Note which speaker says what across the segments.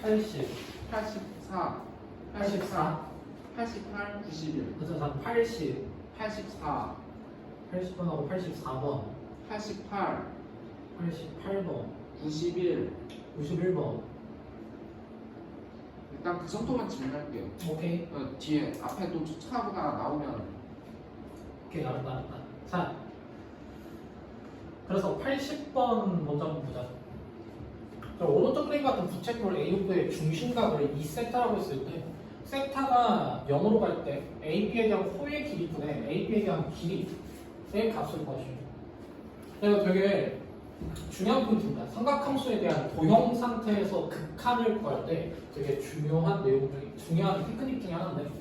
Speaker 1: 80,
Speaker 2: 84,
Speaker 1: 84,
Speaker 2: 88, 91,
Speaker 1: 그래서 80,
Speaker 2: 84,
Speaker 1: 80번하고 84번,
Speaker 2: 88,
Speaker 1: 88번,
Speaker 2: 91.
Speaker 1: 91번.
Speaker 2: 일단 그 정도만 질문할게요.
Speaker 1: 오케이.
Speaker 2: 뒤에 앞에 또 쫓아가거나 나오면
Speaker 1: 오케이, 알았다. 자, 그래서 80번 먼저 한번 보자. 오른쪽 그림 같은 부채꼴 A부의 중심각을 이 세타라고 했을 때 세타가 0으로 갈 때 AB에 대한 호의 길이분의 AB에 대한 길이의 값을 구하시면 그래서 되게 중요한 포인트입니다. 삼각함수에 대한 도형 상태에서 극한을 구할 때 되게 중요한 내용 중에 중요한 테크닉 중에 하나인데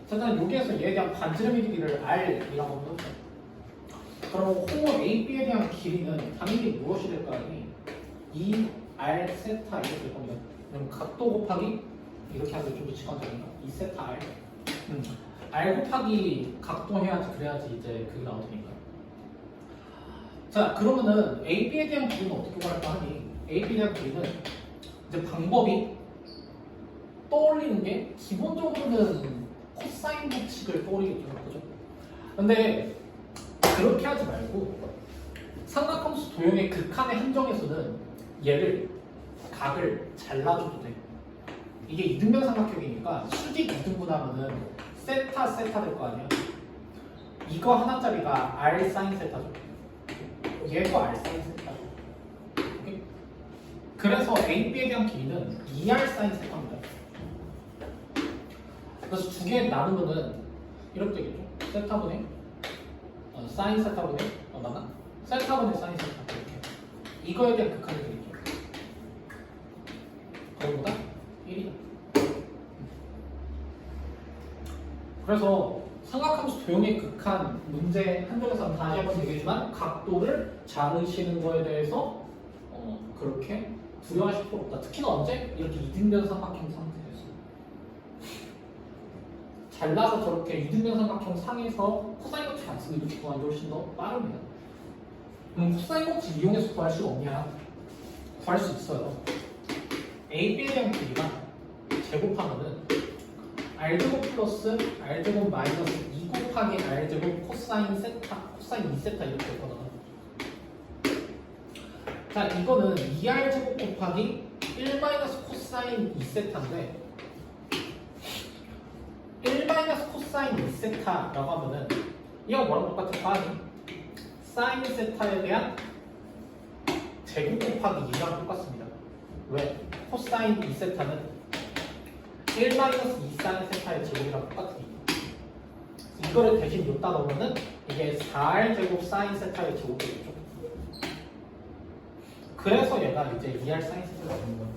Speaker 1: 일단 여기에서 얘에 대한 반지름의 길이를 R이라고 하면 되죠. 그럼 호 AB에 대한 길이는 당연히 무엇이 될까요? 2R 세타 이렇게 될 겁니다. 그럼 각도 곱하기 이렇게 하면 좀 더 직관적인가? 2세타 R R 곱하기 각도 해야지 그래야지 이제 그게 나오니까. 자 그러면은 AB에 대한 길이는 어떻게 구할까 하니 AB에 대한 길이는 이제 방법이 떠올리는 게 기본적으로는 코사인 법칙을 떠올리겠죠. 그죠? 근데 그렇게 하지 말고 삼각함수 도형의 극한의 한정에서는 얘를 각을 잘라줘도 돼. 이게 이등변 삼각형이니까 수직 이등분하면은 세타 세타 될 거 아니야. 이거 하나짜리가 R 사인 세타죠. 얘도 R 사인 세타죠. 오케이? 그래서 AB에 대한 길이는 2R 사인 세타입니다. 그래서 두 개 나누면은 이렇게 되겠죠. 세타분의 사인 세타분의 맞나? 세타분의 사인 세타 이렇게. 이거에 대한 극한이 되겠죠. 거기보다 1이다. 그래서 삼각함수 도형의 극한 문제 한쪽에서 다시 한번 얘기했지만 각도를 자르시는 거에 대해서 그렇게 두려워하실 필요 없다. 특히나 언제? 이렇게 이등변 삼각형 상태에서 잘라서 저렇게 이등변 삼각형 상에서 코사인 법칙 안 쓰고 이렇게 구하는 게 훨씬 더 빠릅니다. 그럼 코사인 법칙 이용해서 구할 수 없냐? 구할 수 있어요. AB에 대한 길이가 제곱하면은 R제곱 플러스 R제곱 마이너스 2 곱하기 R제곱 코사인 세타, 코사인 2세타 이렇게 되거든. 자, 이거는 2R제곱 곱하기 1 마이너스 코사인 2세타인데 1 마이너스 코사인 2세타라고 하면은 이거 뭐랑 똑같을까 하니? 사인 세타에 대한 제곱 곱하기 2랑 똑같습니다. 왜? 코사인 2세타는 1 마이너스 2 사인 세타의 제곱이랑 똑같으니까. 이거를 대신 여기다 넣으면은 이게 4R 제곱 사인 세타의 제곱이 되겠죠. 그래서 얘가 이제 2R 사인 세타가 되는 거예요.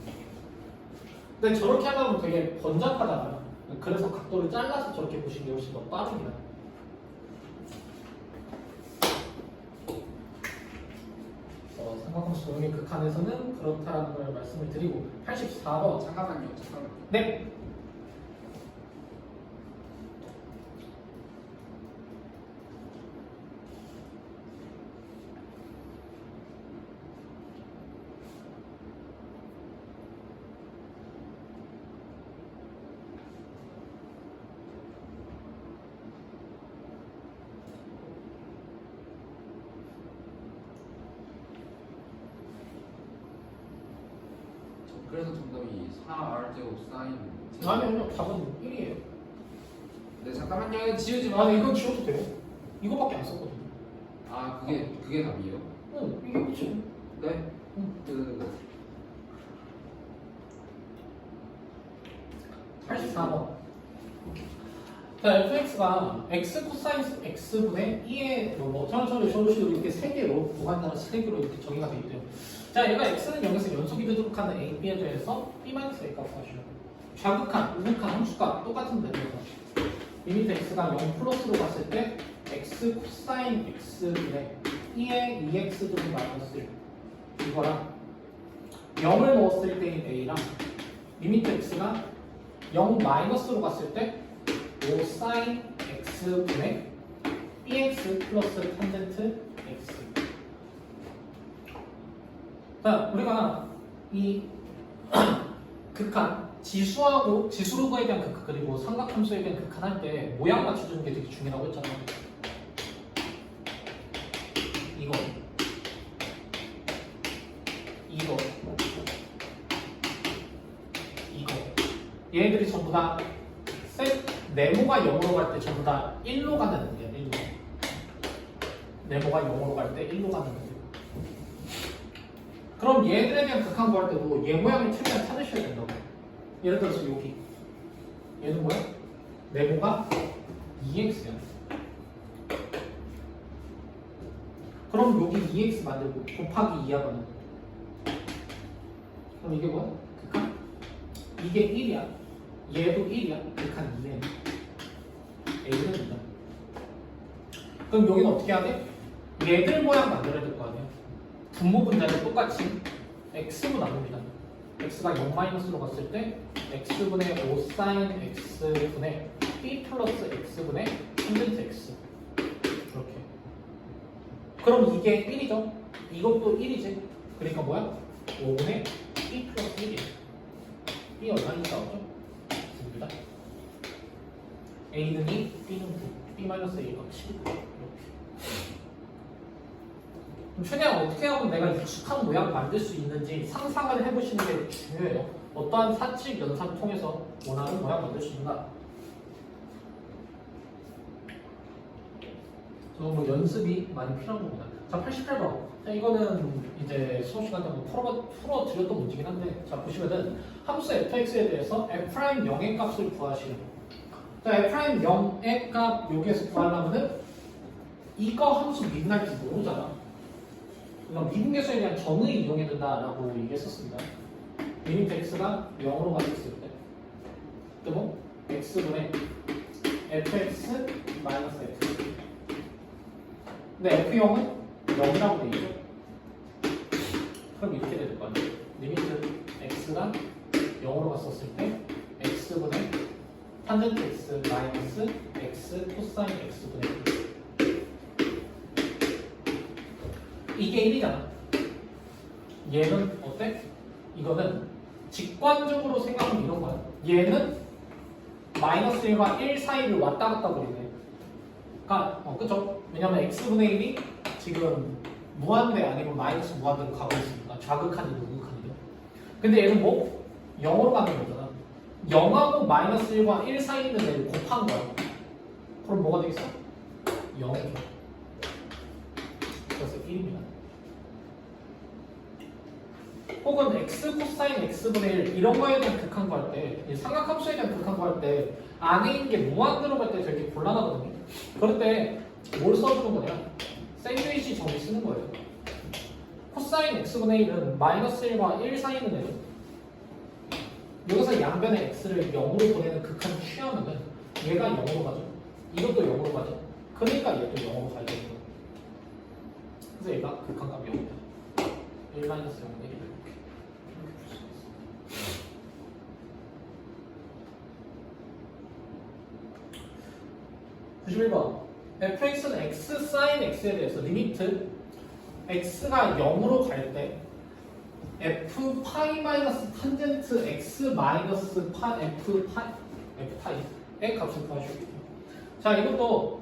Speaker 1: 근데 저렇게 하면 되게 번잡하잖아요. 그래서 각도를 잘라서 저렇게 보시는 게 훨씬 더 빠릅니다. 삼각함수 도형의 극한에서는 그렇다라는 걸 말씀을 드리고 84번
Speaker 2: 잠깐만요.
Speaker 1: 네.
Speaker 2: 그래서 정답이 4R제곱 사인.
Speaker 1: 아니요, 답은 1이에요.
Speaker 2: 네, 잠깐만요. 지우지 마.
Speaker 1: 아니, 이건 지워도 돼요. 이거밖에 안 썼거든요.
Speaker 2: 아, 그게 답이에요?
Speaker 1: 응, 이게 그치.
Speaker 2: 네?
Speaker 1: 응. 84번. 자, fx가 x 코사인 x분의 2의 천천히 저러시고 이렇게 3개로 무한단어 3개로 이렇게 정의가 되어 있대요. 자, 얘가 x는 0에서 연속이 되도록 하는 a, b에 대해서 b-a 값 구하시오. 좌극한, 우극한 함수가 똑같은 데서 리미트 x가 0 플러스로 갔을 때 x 코사인 x분의 2의 2x 제곱 마이너스 1 이거랑 0을 넣었을 때인 a랑 리미트 x가 0 마이너스로 갔을 때 5 사인 x분의 bx 플러스 탄젠트 x. 자, 우리가 이 극한, 지수하고 지수로그에 대한 극한 그리고 삼각함수에 대한 극한 할 때 모양 맞춰주는 게 되게 중요하다고 했잖아. 이거 얘네들이 전부 다 네모가 0으로 갈 때 전부 다 1로 가는 능이야. 1로. 네모가 0으로 갈 때 1로 가는 능이. 그럼 얘들에 대한 극한 구할 때도 얘 모양을 최대한 찾으셔야 된다고. 예를 들어서 여기 얘는 뭐야? 네모가 2x야. 그럼 여기 2x 만들고 곱하기 2하거든. 그럼 이게 뭐야? 극한? 이게 1이야. 얘도 1이야. 극한 2네. A는 2다. 그럼 여기는 어떻게 해야 돼? 얘들 모양 만들어야 될 거 아니야. 분모 분자를 똑같이 x로 나눕니다. x가 0-로 갔을 때 x분의 5 sin x분의 b 플러스 x분의 탄젠트 x. 이렇게. 그럼 이게 1이죠? 이것도 1이지? 그러니까 뭐야? 5분의 b 플러스 1이에요. b 얼마인지 나오죠? 됩니다. a는 2, b는 9, b 마이너스 a가 7. 이렇게. 그럼 최대한 어떻게 하면 내가 익숙한 모양을 만들 수 있는지 상상을 해보시는 게 중요해요. 어떠한 사칙 연산을 통해서 원하는 모양 만들 수 있는가? 저는 뭐 연습이 많이 필요한 겁니다. 자, 88번. 자, 이거는 이제 수업 시간 때 풀어드렸던 문제긴 한데, 자, 보시면은 함수 fx에 대해서 f'0의 값을 구하시는 거. 자, f'0의 값 여기에서 구하려면은 이거 함수 미분할지 모르잖아. 그러니까 미분계수에 대한 정의 이용해야 된다라고 얘기했었습니다. 리미트 x가 0으로 가졌을 때, 그리고 x분의 fx 마이너스 f. 근데 f0은 0이라고 되어 있죠. 그럼 이렇게 될 거 아니에요. 리미트 x가 0으로 갔었을 때 x분의 탄젠트 x 마이너스 x 코사인 x분의 1. 이게 1이잖아. 얘는 어때? 이거는 직관적으로 생각하면 이런 거야. 얘는 마이너스 1과 1 사이를 왔다 갔다 거리네. 그러니까 그쵸? 왜냐면 x분의 1이 지금 무한대 아니고 마이너스 무한대로 가고 있으니까 좌극한이든 우극한이든. 근데 얘는 뭐? 0으로 가는 거잖아. 0하고 마이너스 1과 1 사이 있는 애를 곱한 거야. 그럼 뭐가 되겠어? 0이죠. 그래서 1입니다. 혹은 x 코사인 x분의 1 이런 거에 대한 극한 구할 때, 삼각함수에 대한 극한 구할 때 안에 있는 게 무한 들어갈 때 되게 곤란하거든요. 그럴 때 뭘 써주는 거냐? 샌드위치 정의 쓰는 거예요. 코사인 x분의 1은 마이너스 1과 1 사이 있는 애죠. 여기서 양변의 x를 0으로 보내는 극한을 취하면은 얘가 0으로 가죠. 이것도 0으로 가죠. 그러니까 얘도 0으로 가야 되는 거예요. 그래서 얘가 극한값 0이다. 1 마이너스 0분의 1 이렇게 볼 수 있어. 91번. fx는 x sin x에 대해서 리미트 x가 0으로 갈 때 f 파이 마이너스 탄젠트 x 마이너스 f 파이의 값을 구하시겠죠. 자, 이것도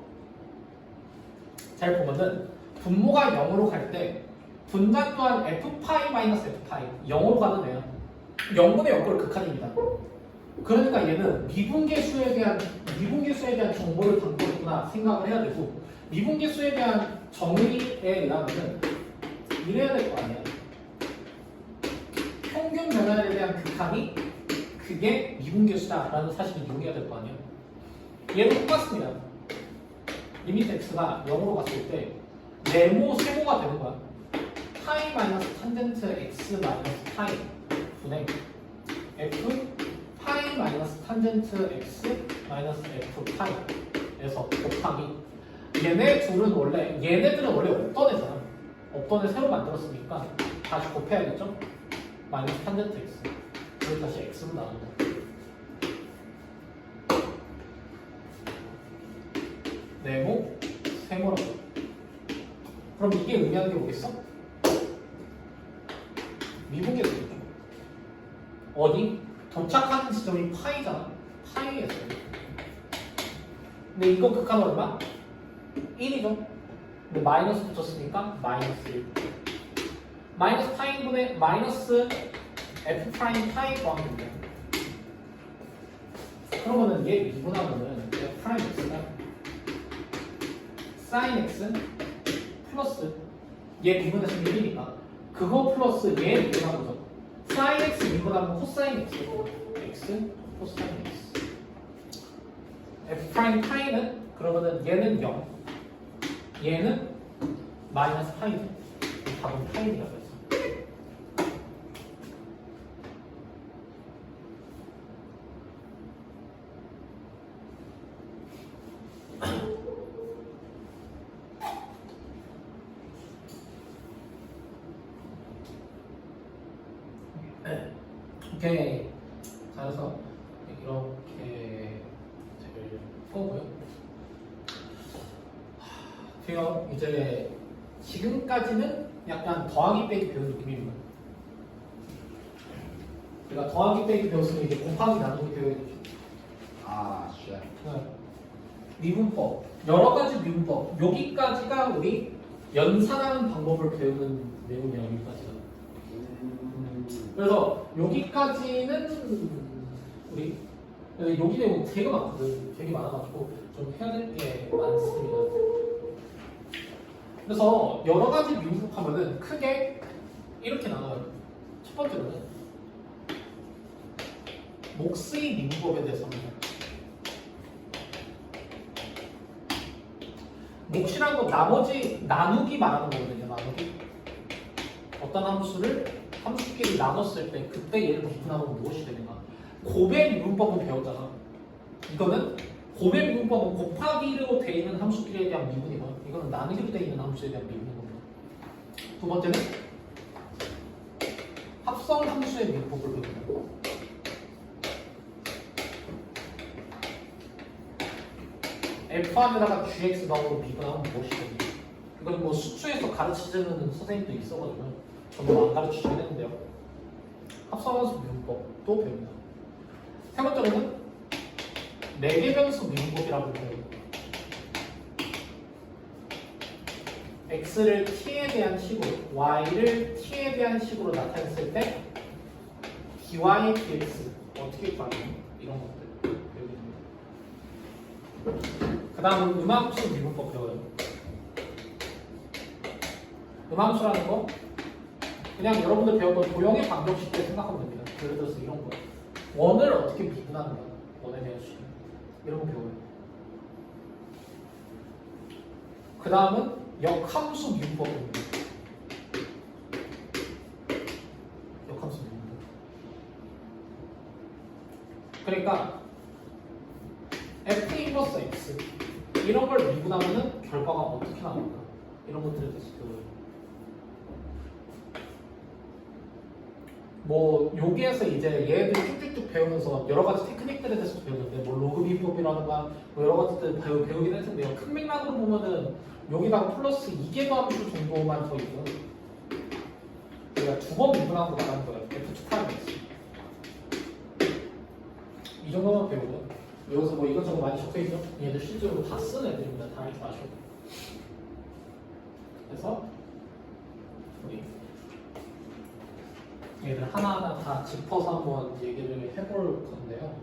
Speaker 1: 잘 보면은 분모가 0으로 갈 때 분자 또한 f 파이 마이너스 f 파이 0으로 가는 애야. 0분의 0꼴 극한입니다. 그러니까 얘는 미분계수에 대한 정보를 담고 있구나 생각을 해야 되고, 미분계수에 대한 정의에 의하면은 이래야 될 거 아니야. 평균 변화에 대한 극한이 그게 미분계수다라는 사실을 이용해야 될 거 아니야. 얘도 똑같습니다. 리미트 x가 0으로 갔을 때 네모 세모가 되는 거야. 파이 마이너스 탄젠트 x 마이너스 파이 분의 f 파이 마이너스 탄젠트 x 마이너스 f 파이에서 곱하기 얘네들은 원래 없던 애잖아. 없던 애 새로 만들었으니까 다시 곱해야겠죠? 마이너스 탄젠트 x. 그리고 다시 x로 나눈다. 네모 세모라고. 그럼 이게 의미하는 게 뭐겠어? 미분계수겠죠. 어디? 도착하는 지점이 파이잖아. 파이였어요. 근데 이거 극한 얼마? 1이죠. 근데 마이너스 붙였으니까 마이너스 1. 마이너스 파이분의 마이너스 f 프라임 파이 더하면 돼. 그러면은 얘 미분하면은 f 프라임 x가 sin x 플러스 얘 미분했으면 1이니까 그거 플러스 얘 미분한 거죠. sin x 미분하면 코사인 x x 코사인 x f 프라임 파이는 그러면은 얘는 0 얘는 마이너스 파이죠. 답은 파이라고 했어. 오케이. 잘해서 이렇게 될 거고요. 그럼 이제 지금까지는 약간 더하기 빼기 배운 느낌입니다. 제가 더하기 빼기 배웠으면 이제 곱하기 나누기 배워야겠죠.
Speaker 2: 아, 쉣.
Speaker 1: 미분법, 여러 가지 미분법. 여기까지가 우리 연산하는 방법을 배우는 내용이야. 여기까지가. 그래서 여기까지는 우리 여기 내용 되게 많거든. 되게 많아가지고 좀 해야 될 게 많습니다. 그래서 여러 가지 미분법하면은 크게 이렇게 나눠요. 첫 번째로는 몫의 미분법에 대해서 합니다. 몫이란 건 나머지 나누기 말하는 거거든요. 나누기. 어떤 함수끼리 나눴을 때 그때 얘를 미분하면 무엇이 되는가? 곱의 미분법은 배웠잖아. 이거는 곱의 미분법은 곱하기로 돼 있는 함수끼리에 대한 미분이고, 이거는 나누기로 돼 있는 함수에 대한 미분인 겁니다. 두 번째는 합성 함수의 미분법을 배웁니다. f 안에다가 gx 방으로 미분하면 무엇이 되는가? 이건 뭐 수투에서 가르치는 선생님도 있어가지고 저도 안 가르치긴 했는데요. 합성함수 미분법도 배웁니다. 세 번째로는 매개변수 미분법이라고 해요. x를 t에 대한 식으로, y를 t에 대한 식으로 나타냈을 때 dy, dx 어떻게 구하냐 이런 것들 배우게 됩니다. 그 다음은 음함수 미분법 배워요. 음함수라는 거 그냥 여러분들 배웠던 도형의 방정식 때 생각하면 됩니다. 예를 들어서 이런 거 원을 어떻게 미분하는 거야. 원에 대한 식 이런 거 배워요. 그 다음은 역함수 미분법입니다. 역함수 미분법. 그러니까 f 인버스 x 이런 걸 미분하면은 결과가 어떻게 나올까? 이런 것들에 대해서 배워요. 뭐 여기에서 이제 얘들 쭉쭉쭉 배우면서 여러 가지 테크닉들에 대해서 배우는데 뭐 로그 비법이라든가 뭐 여러 가지들 배우긴 했는데요. 큰 맥락으로 보면은 여기다가 플러스 2개 함수 정도만 더 있고 우리가 두 번 미분한 거 말하는 거예요. F2 프라임 X 이 정도만 배우고 여기서 뭐 이것저것 많이 적혀있죠? 얘들 실제로 다 쓰는 애들입니다. 다 알지 마시고. 그래서 우리 얘들 하나하나 다 짚어서 한번 얘기를 해볼 건데요.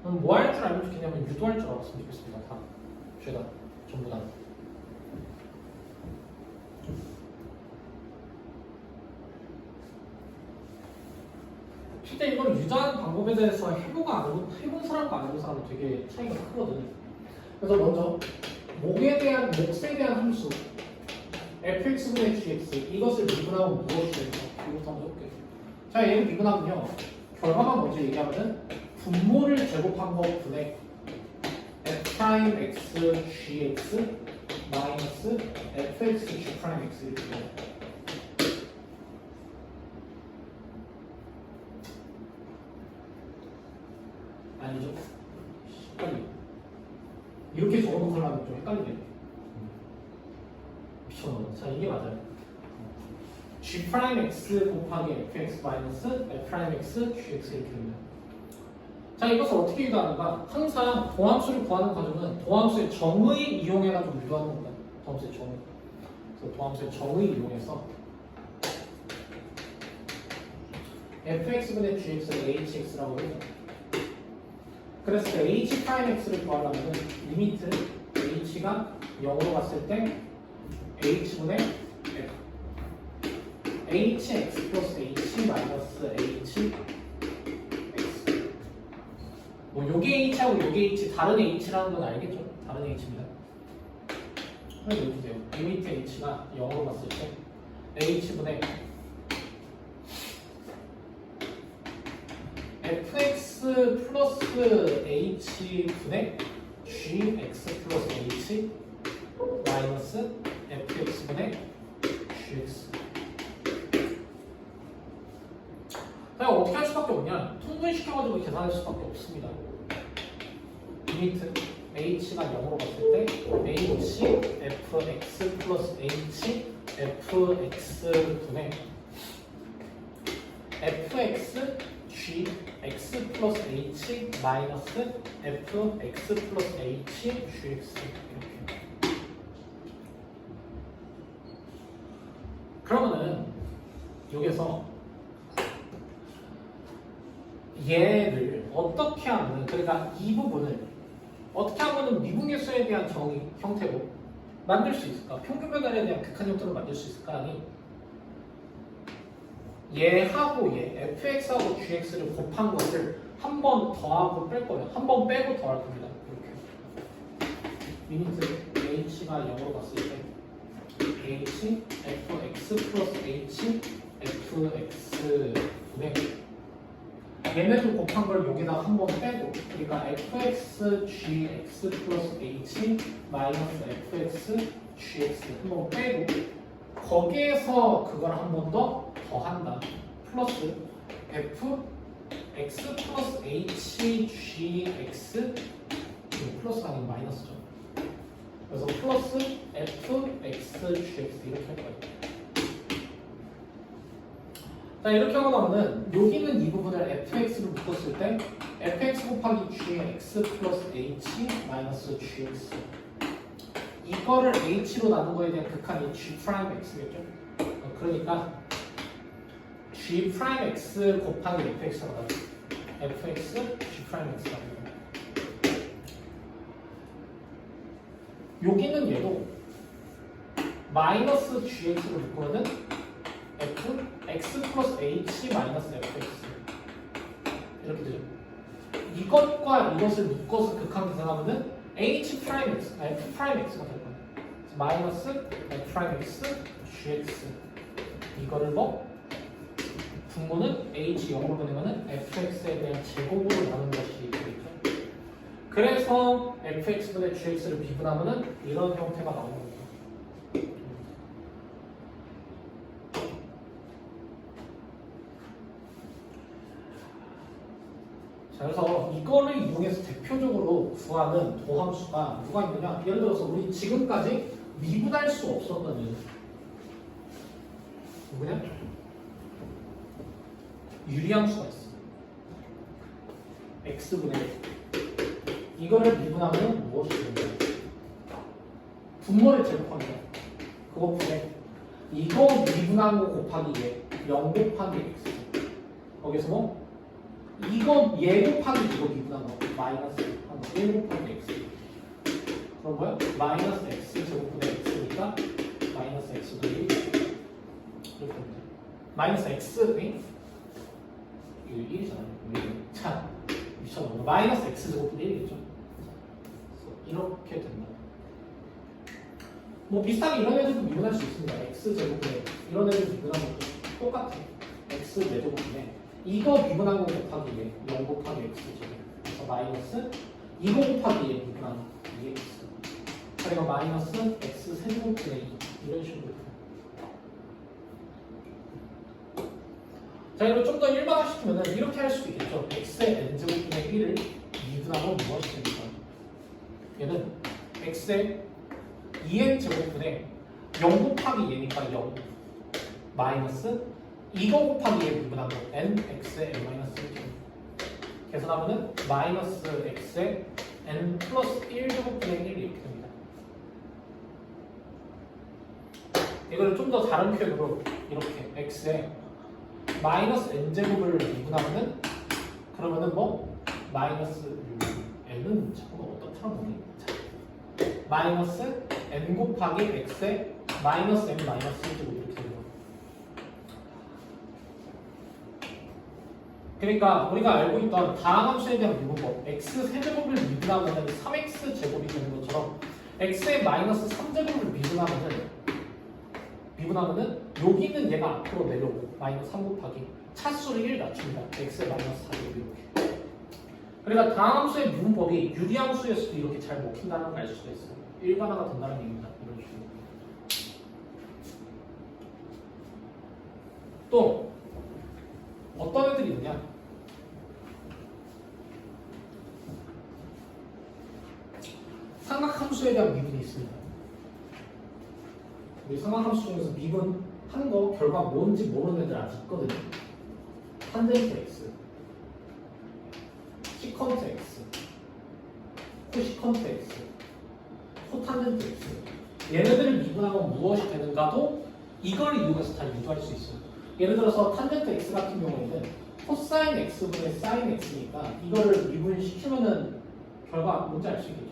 Speaker 1: 그럼 뭐 할 줄 알면 좋겠냐면 유도할 줄 알았으면 좋겠습니다. 다 죄다 전부 다. 실제 이걸 유도하는 방법에 대해서 해본 사람과 안 해본 사람은 되게 차이가 크거든요. 그래서 먼저 몫에 대한 함수 fx분의 gx 이것을 미분하면 무엇이 될까? 이것부터 한번 해볼게요. 자, 얘를 미분하면요. 결과만 먼저 얘기하면은 분모를 제곱한 것 분의 f'x gx 마이너스 fx g'x 이렇게 돼요. 아니죠? 헷갈려. 이렇게 적어놓으려면 좀 헷갈리네. 미쳐나. 자, 이게 맞아요. g 프라임 x 곱하기 fx 마이너스 f 프라임 x gx 이렇게 됩니다. 자, 이것을 어떻게 유도하는가? 항상 도함수를 구하는 과정은 도함수의 정의 이용해가지고 유도하는 겁니다. 도함수의 정의. 그래서 도함수의 정의 이용해서 fx분의 gx를 hx라고 해요. 그래서 그 h 프라임 x를 구하려면 리미트 h가 0으로 갔을 때 h분의 f hx 플러스 h 마이너스 h 뭐 요게 h하고 요게 h 다른 h라는 건 알겠죠? 다른 h입니다. 그래서 읽으세요. 리미트 h가 0으로 갔을 때 h분의 fx 플러스 h분의 gx 플러스 h 마이너스 fx분의 gx. 자, 어떻게 할 수밖에 없냐? 통분시켜가지고 계산할 수밖에 없습니다. 리미트 h가 0으로 갔을 때 h fx 플러스 h fx분의 fx g x 플러스 h 마이너스 fx 플러스 h gx 이렇게. 그러면은 여기서 얘를 어떻게 하면, 그러니까 이 부분을 어떻게 하면 미분계수에 대한 정의 형태로 만들 수 있을까? 평균 변화에 대한 극한 형태로 만들 수 있을까? 아니, 얘하고 얘, fx하고 gx를 곱한 것을 한 번 더하고 뺄 거예요. 한 번 빼고 더할 겁니다. 이렇게. 리미트 h가 0으로 갔을 때 h fx 플러스 h fx분의 얘네들 곱한 걸 여기다 한 번 빼고, 그러니까 fx gx 플러스 h 마이너스 fx gx 한 번 빼고 거기에서 그걸 한 번 더 더한다. 플러스 f x 플러스 h gx 플러스가 아니고 마이너스죠. 그래서 플러스 f x gx 이렇게 할 거예요. 자, 이렇게 하고 나면은 여기는 이 부분을 fx로 묶었을 때 fx 곱하기 gx 플러스 h 마이너스 gx, 이거를 h로 나눈 거에 대한 극한이 g 프라임 x겠죠. 그러니까 g 프라임 x 곱하기 fx라고 하죠. fx g 프라임 x라고 해요. 여기는 얘도 마이너스 gx로 묶으면은 f x 플러스 h 마이너스 fx 이렇게 되죠. 이것과 이것을 묶어서 극한 계산하면은 h 프라임 x, f 프라임 x가 될 거예요. 마이너스 f 프라임 x gx, 이거를 뭐 분모는 h 0으로 보내면은 fx에 대한 제곱으로 나눈 것이 되겠죠. 그래서 fx분의 gx를 미분하면은 이런 형태가 나오는 거죠. 자, 그래서 이거를 이용해서 대표적으로 구하는 도함수가 뭐가 있느냐? 예를 들어서 우리 지금까지 미분할 수 없었던 이 누구냐? 유리함수가 있어. x분의 이거를 미분하면 무엇이 되느냐? 분모를 제곱합니다. 그거 분의 이거 미분한 거 곱하기 얘 0 곱하기 x, 거기서 뭐 이거 얘 곱하기 이거 미분한 거 마이너스 1 곱하기 x, 그럼 뭐야? 마이너스 x 제곱분의 x니까 마이너스 x분의 1 이렇게 됩니다. 마이너스 x는 이거 1이잖아요. 자, 미쳤나? 마이너스 x 제곱분의 1이겠죠. 이렇게 된다. 뭐 비슷하게 이런 애들도 미분할 수 있습니다. x 제곱분의 이런 애들 미분한 것도 똑같아. x 4제곱분의 이거 미분한 거 곱하기 얘 0 곱하기 x 제곱, 그래서 마이너스 이거 곱하기 얘 미분한 2x, 그리고 마이너스 x 세제곱분의 2 이런 식으로. 자, 이걸 좀 더 일반화시키면 이렇게 할 수도 있겠죠. x의 n제곱분의 1을 미분하면 무엇이 됩니까? 얘는 x의 2n 제곱분의 0 곱하기 얘니까 0 마이너스 이거 곱하기 얘 미분한 거 nx의 n-1제곱 계산하면은 마이너스 x의 n 플러스 1제곱분의 1이 이렇게 됩니다. 이거를 좀 더 다른 표현으로 이렇게 x에 마이너스 n제곱을 미분하면은 그러면은 뭐 마이너스 n은 자꾸 어떻게 하는 거니? 마이너스 n 곱하기 x에 마이너스 n 마이너스 1제곱 이렇게 되는 거예요. 그러니까 우리가 알고 있던 다항함수에 대한 미분법 x 세제곱을 미분하면 3x 제곱이 되는 것처럼 x에 마이너스 3제곱을 미분하면은 여기 있는 얘가 앞으로 내려오고 마이너스 3 곱하기 차수를 1 낮춥니다. x에 마이너스 4제곱 이렇게. 그러니까 다항함수의 미분법이 유리함수에서도 이렇게 잘 먹힌다는 걸 알 수가 있어요. 일반화가 된다는 얘기입니다. 이런 식으로. 또 어떤 애들이 있느냐? 삼각함수에 대한 미분이 있습니다. 우리 삼각함수 중에서 미분 하는 거 결과 뭔지 모르는 애들 아직 있거든요. 탄젠트 x, 시컨트 x, 코시컨트 x, 코탄젠트 x. 얘네들을 미분하면 무엇이 되는가도 이걸 이용해서 다 유도할 수 있어요. 예를 들어서 탄젠트 x 같은 경우에는 코사인 x분의 사인 x니까 이거를 미분시키면은 결과 뭔지 알 수 있겠죠.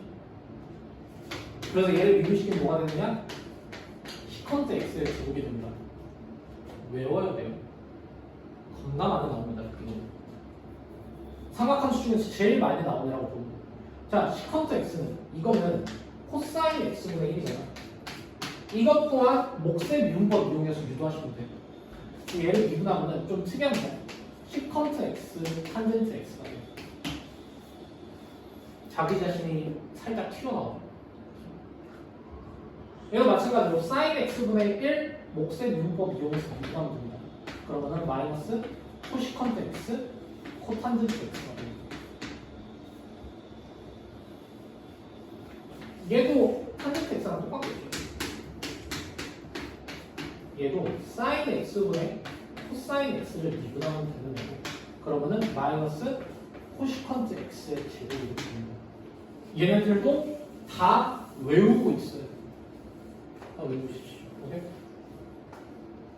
Speaker 1: 그래서 얘를 미분시키면 뭐가 되느냐? 시컨트 x의 제곱이 됩니다. 외워야 돼요. 겁나 많이 나옵니다. 그거. 삼각함수 중에서 제일 많이 나오느라고 봅니다. 자, 시컨트 x는 이거는 코사인 x분의 1이잖아. 이것 또한 몫의 미분법 이용해서 유도하시면 돼요. 얘를 미분하면 좀 특이합니다. 시컨트 x, 탄젠트 x가 돼요. 자기 자신이 살짝 튀어나와요. 얘도 마찬가지로 sin x분의 1 몫의 미분법 이용해서 미분하면 됩니다. 그러면은 마이너스 코시컨트 x, 코탄젠트 x가 돼요. 얘도 탄젠트 x랑 똑같겠죠. 얘도 sin x분의 코사인 x를 미분하면 되는 거고 그러면은 마이너스 코시컨트 x의 제곱이 됩니다. 얘네들도 다 외우고 있어요. 다 외우십시오. 오케이?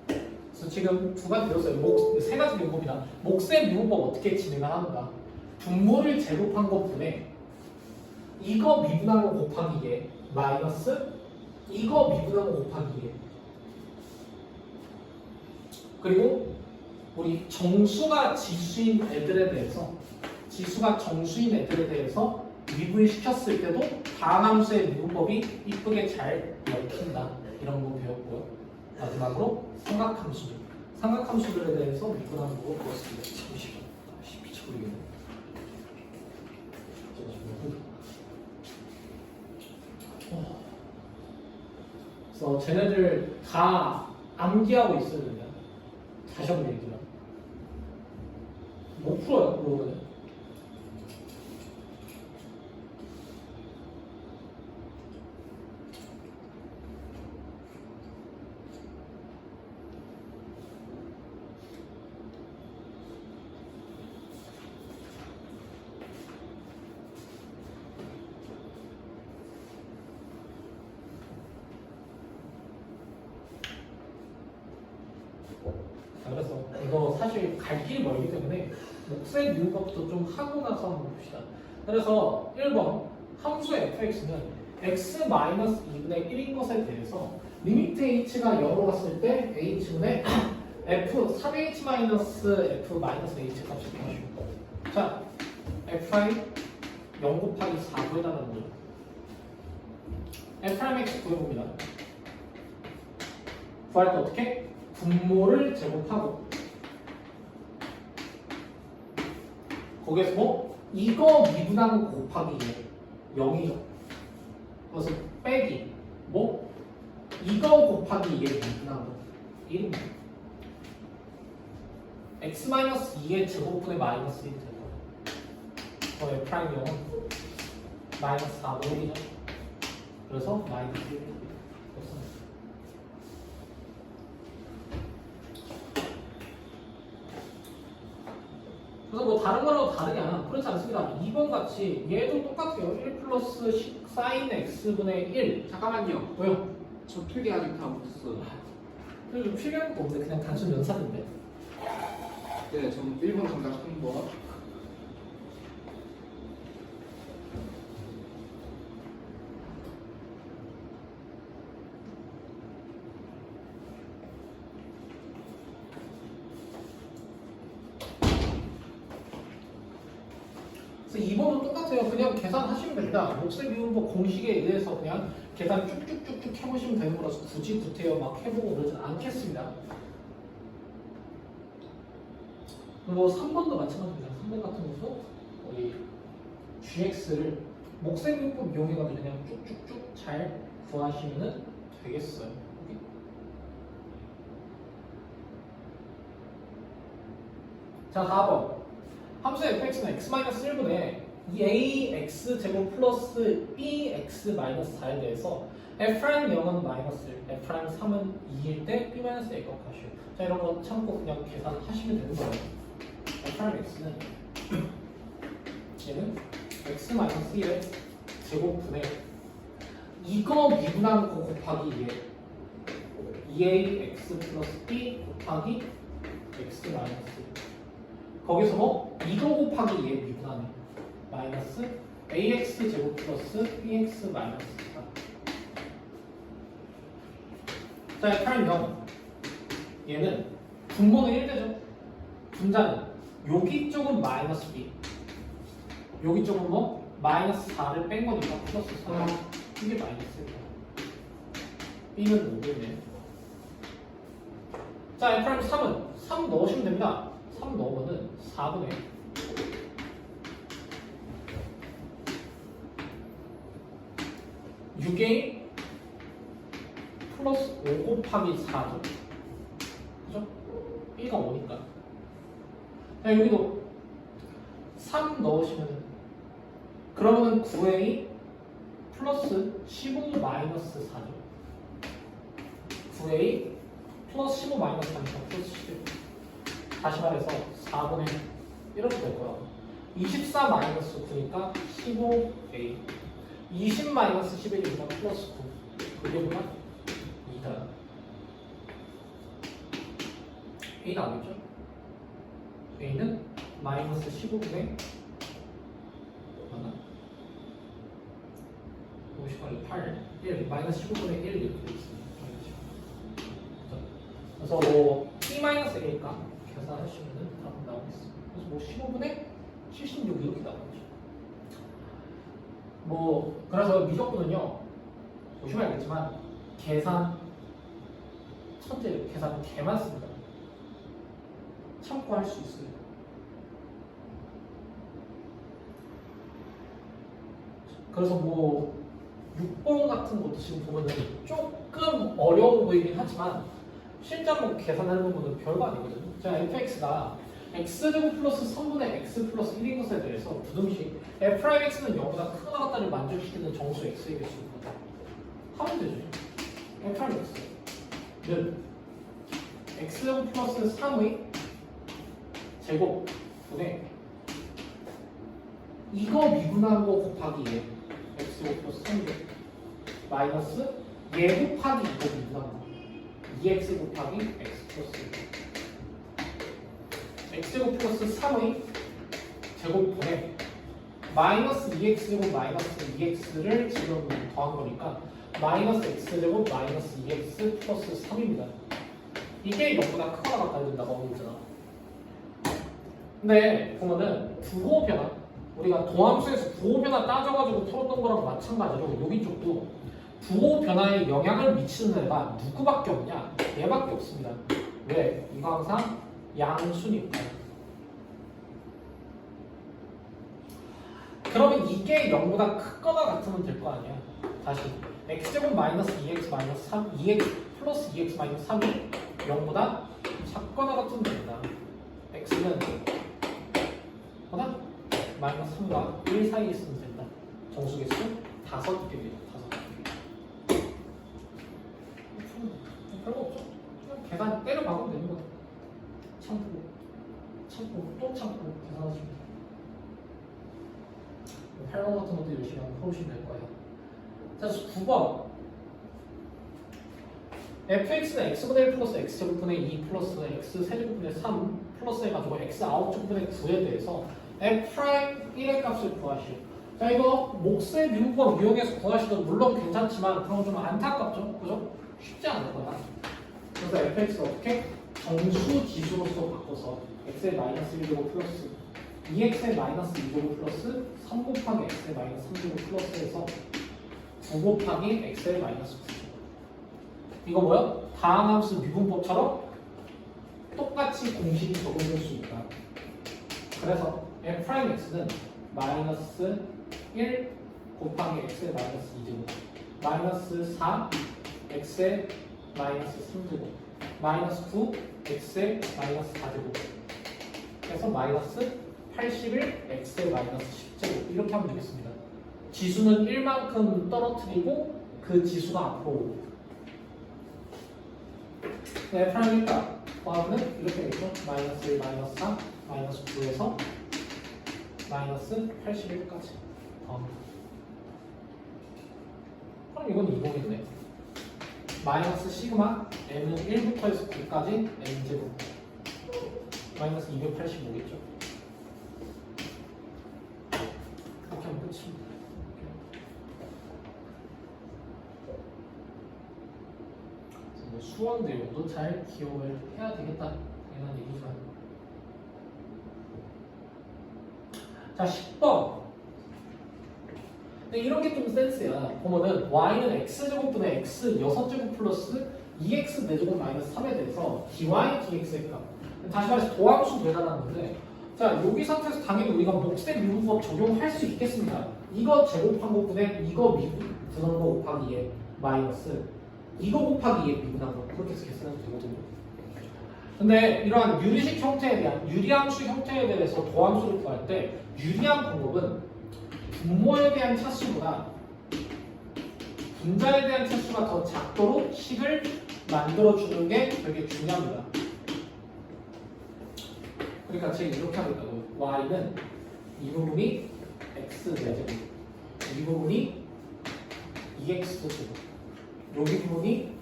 Speaker 1: 그래서 지금 두 가지 배웠어요. 세 가지 미분법이다. 몫의 미분법 어떻게 진행을 하는가? 분모를 제곱한 것분에 이거 미분한 거 곱하기 얘 마이너스 이거 미분한 거 곱하기 얘 그리고 우리 정수가 지수인 애들에 대해서 지수가 정수인 애들에 대해서 미분시켰을 때도 다항함수의 미분법이 이쁘게 잘 먹힌다 이런 거 배웠고요. 마지막으로 삼각함수들에 대해서 미분하는 거 배웠습니다. 잠시만요. 미쳐버리겠네. 그래서 쟤네들 다 암기하고 있어야 된다. 다시 한번 얘기해요. 못 풀어요, 그러면은. 그래서 이거 사실 갈 길이 멀기 때문에 몫의 미분법도 좀 하고 나서 한번 봅시다. 그래서 1번 함수의 fx는 x-2분의 1인 것에 대해서 리미트 h가 0으로 갔을 때 h분의 f 3h-f-h 값을 구하시고 자 f'i 0 곱하기 4 구해달라는 거죠. f'x 구해봅니다. 구할 때 어떻게? 분모를 제곱하고 거기에서 뭐 이거 미분한 거 곱하기 0이죠. 그래서 빼기 뭐 이거 곱하기 얘 미분한 거 1입니다. x-2의 제곱분의 마이너스 1 제곱 f' 0은 마이너스 4분의 1이죠. 그래서 마이너스 1 그래서 뭐 다른 거라고 다르냐? 그렇지 않습니다. 2번 같이 얘도 똑같아요. 1 플러스 sin x분의 1.
Speaker 3: 잠깐만요.
Speaker 1: 왜요?
Speaker 3: 저 필기 아직 다 못했어요.
Speaker 1: 좀 필요한 거 없는데 그냥 단순 연산인데.
Speaker 3: 네, 저는 1번 정답 3번.
Speaker 1: 그래서 2번도 똑같아요. 그냥 계산하시면 됩니다. 몫의 미분법 공식에 의해서 그냥 계산 쭉쭉쭉쭉 해보시면 되는 거라서 굳이 구태여 막 해보고 그러진 않겠습니다. 뭐 3번도 마찬가지입니다. 3번 같은 것도 우리 gx를 몫의 미분법 이용해가지고 그냥 쭉쭉쭉 잘 구하시면 되겠어요. 자, 4번. 함수 fx는 x-1분의 2ax 제곱 플러스 bx-4에 대해서 f'0은 마이너스 1, f'3은 2일 때 b-a값 하시오. 자, 이런 거 참고 그냥 계산하시면 되는 거예요. f'x는 얘는 x-1의 제곱분의 이거 미분한 거 곱하기 2ax 플러스 b 곱하기 x-1 거기서 뭐 이거 곱하기 얘 미분하네 마이너스 ax 제곱 플러스 bx 마이너스 4. 자, 프라임 0 얘는 분모는 1되죠. 분자는 여기 쪽은 마이너스 b 여기 쪽은 뭐 마이너스 4를 뺀 거니까 플러스 4 이게 마이너스 1 b는 5겠네. 자, 프라임 3은 3 넣으시면 됩니다. 3 넣으면은 4분의 6a 플러스 5 곱하기 4죠. 그죠? b가 5니까. 자, 여기도 3 넣으시면은 그러면은 9a 플러스 15 마이너스 4죠. 9a 플러스 15 마이너스 3이니까 플러스 11. 다시 말해서 4분의 이렇게 될 거야. 24 마이너스 9니까 15a 20 마이너스 11이니까 플러스 9 그게 뭐야? 2다. a 나오겠죠? a는 마이너스 15분의 얼마나? 58, 8, 1 마이너스 15분의 1 이렇게 되어 있습니다. 그래서 뭐 p-a니까 계산하시면 답은 나오겠습니다. 그래서 뭐 15분의 76 이렇게 나오겠죠. 뭐 그래서 미적분은요 보시면 알겠지만 계산 천재 계산 개 많습니다. 참고할 수 있어요. 그래서 뭐 6번 같은 것도 지금 보면은 조금 어려워 보이긴 하지만 실제로 계산하는 부분은 별거 아니거든요. 자, fx가 x제곱 플러스 3분의 x 플러스 1인 것에 대해서 부등식 f'x는 0보다 크거나 같다를 만족시키는 정수 x이겠습니다. 하면 되죠. f'x는 x제곱 플러스 3의 제곱분의 이거 미분한 거 곱하기 얘 x제곱 플러스 3제곱 마이너스 얘 곱하기 이거 미분한 거 2x 곱하기 x 플러스 1 x제곱 플러스 3의 제곱분의 마이너스 2x제곱 마이너스 2x를 지금 더한 거니까 마이너스 x제곱 마이너스 2x 플러스 3입니다. 이게 0보다 크거나 같아야 된다고 하고 있잖아. 근데 보면은 부호 변화 우리가 도함수에서 부호 변화 따져가지고 풀었던 거랑 마찬가지로 여기 쪽도 부호 변화에 영향을 미치는 애가 누구밖에 없냐? 얘밖에 없습니다. 왜? 이거 항상 양수니까. 그러면 이게 0보다 크거나 같으면 될 거 아니야. 다시 x제곱 마이너스 2x 마이너스 3 2x 플러스 2x 마이너스 3이 0보다 작거나 같으면 됩니다. x는 보다 마이너스 3과 1 사이에 있으면 된다. 정수개수 5개입니다. 별거 없죠. 그냥 계산 때려 박으면 되는 거예요. 참고 참고 또 참고 계산하십니다. 8번 같은 것도 열심히 한번 풀으시면 될 거예요. 자, 9번. fx는 x분의 1 플러스 x제곱분의 2 플러스 x 세제곱분의 3 플러스 해가지고 x 아웃제곱분의 9에 대해서 f'1의 값을 구하시오. 자, 이거 몫의 미분법 이용해서 구하시도 물론 괜찮지만 그런 건 좀 안타깝죠? 그죠? 쉽지 않을 거야. 그래서 fx를 어떻게? 정수 지수로서 바꿔서 x의 마이너스 1제곱 플러스 2x의 마이너스 2제곱 플러스 3 곱하기 x의 마이너스 3제곱 플러스 해서 9 곱하기 x의 마이너스 9제곱. 이거 뭐야? 다항함수 미분법처럼 똑같이 공식이 적용될 수 있다. 그래서 f'x는 마이너스 1 곱하기 x의 마이너스 2제곱 마이너스 4 x의 마이너스 3제곱 마이너스 9 x의 마이너스 4제곱 그래서 마이너스 81 x의 마이너스 10제곱 이렇게 하면 되겠습니다. 지수는 1만큼 떨어뜨리고 그 지수가 앞으로 오고 네, 프라임 1값 더하면 이렇게 되겠죠. 마이너스 1, 마이너스 4, 마이너스 9에서 마이너스 81까지 더합니다. 그럼 이건 이동이네. 마이너스 시그마 n은 1부터 해서 9까지 n제곱 마이너스 285겠죠. 이렇게 하면 끝입니다. 수원 내용도 잘 기억을 해야 되겠다 당연한 얘기지만 자 10번 근데 이런 게 좀 센스야. 보면은 y는 x제곱분의 x 6제곱 플러스 2x 4제곱 마이너스 3에 대해서 dy dx의 값 다시 말해서 도함수 계산하는데 자 여기 상태에서 당연히 우리가 몫의 미분법 적용할 수 있겠습니다. 이거 제곱한 것분에 이거 미분 드는 거 곱하기 2에 마이너스 이거 곱하기 2에 미분한 거 그렇게 해서 계산해도 되거든요. 근데 이러한 유리식 형태에 대한 유리함수 형태에 대해서 도함수를 구할 때 유리한 방법은 분모에 대한 차수보다 분자에 대한 차수가 더 작도록 식을 만들어주는 게 되게 중요합니다. 그러니까 제가 이렇게 하겠다고요. y는 이 부분이 x 4제곱 이 부분이 2x 제곱 여기 부분이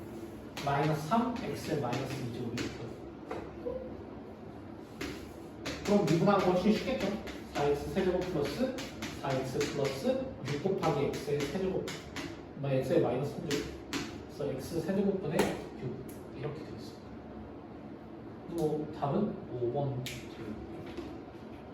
Speaker 1: 마이너스 3 x 마이너스 2제곱이겠죠. 그럼 미분하는 거 훨씬 쉽겠죠. 4x 세제곱 플러스 4x 플러스 6 곱하기 x의 세제곱 x의 마이너스 3제곱 그래서 x 세제곱분의 6 이렇게 되겠습니다. 뭐 답은 5번.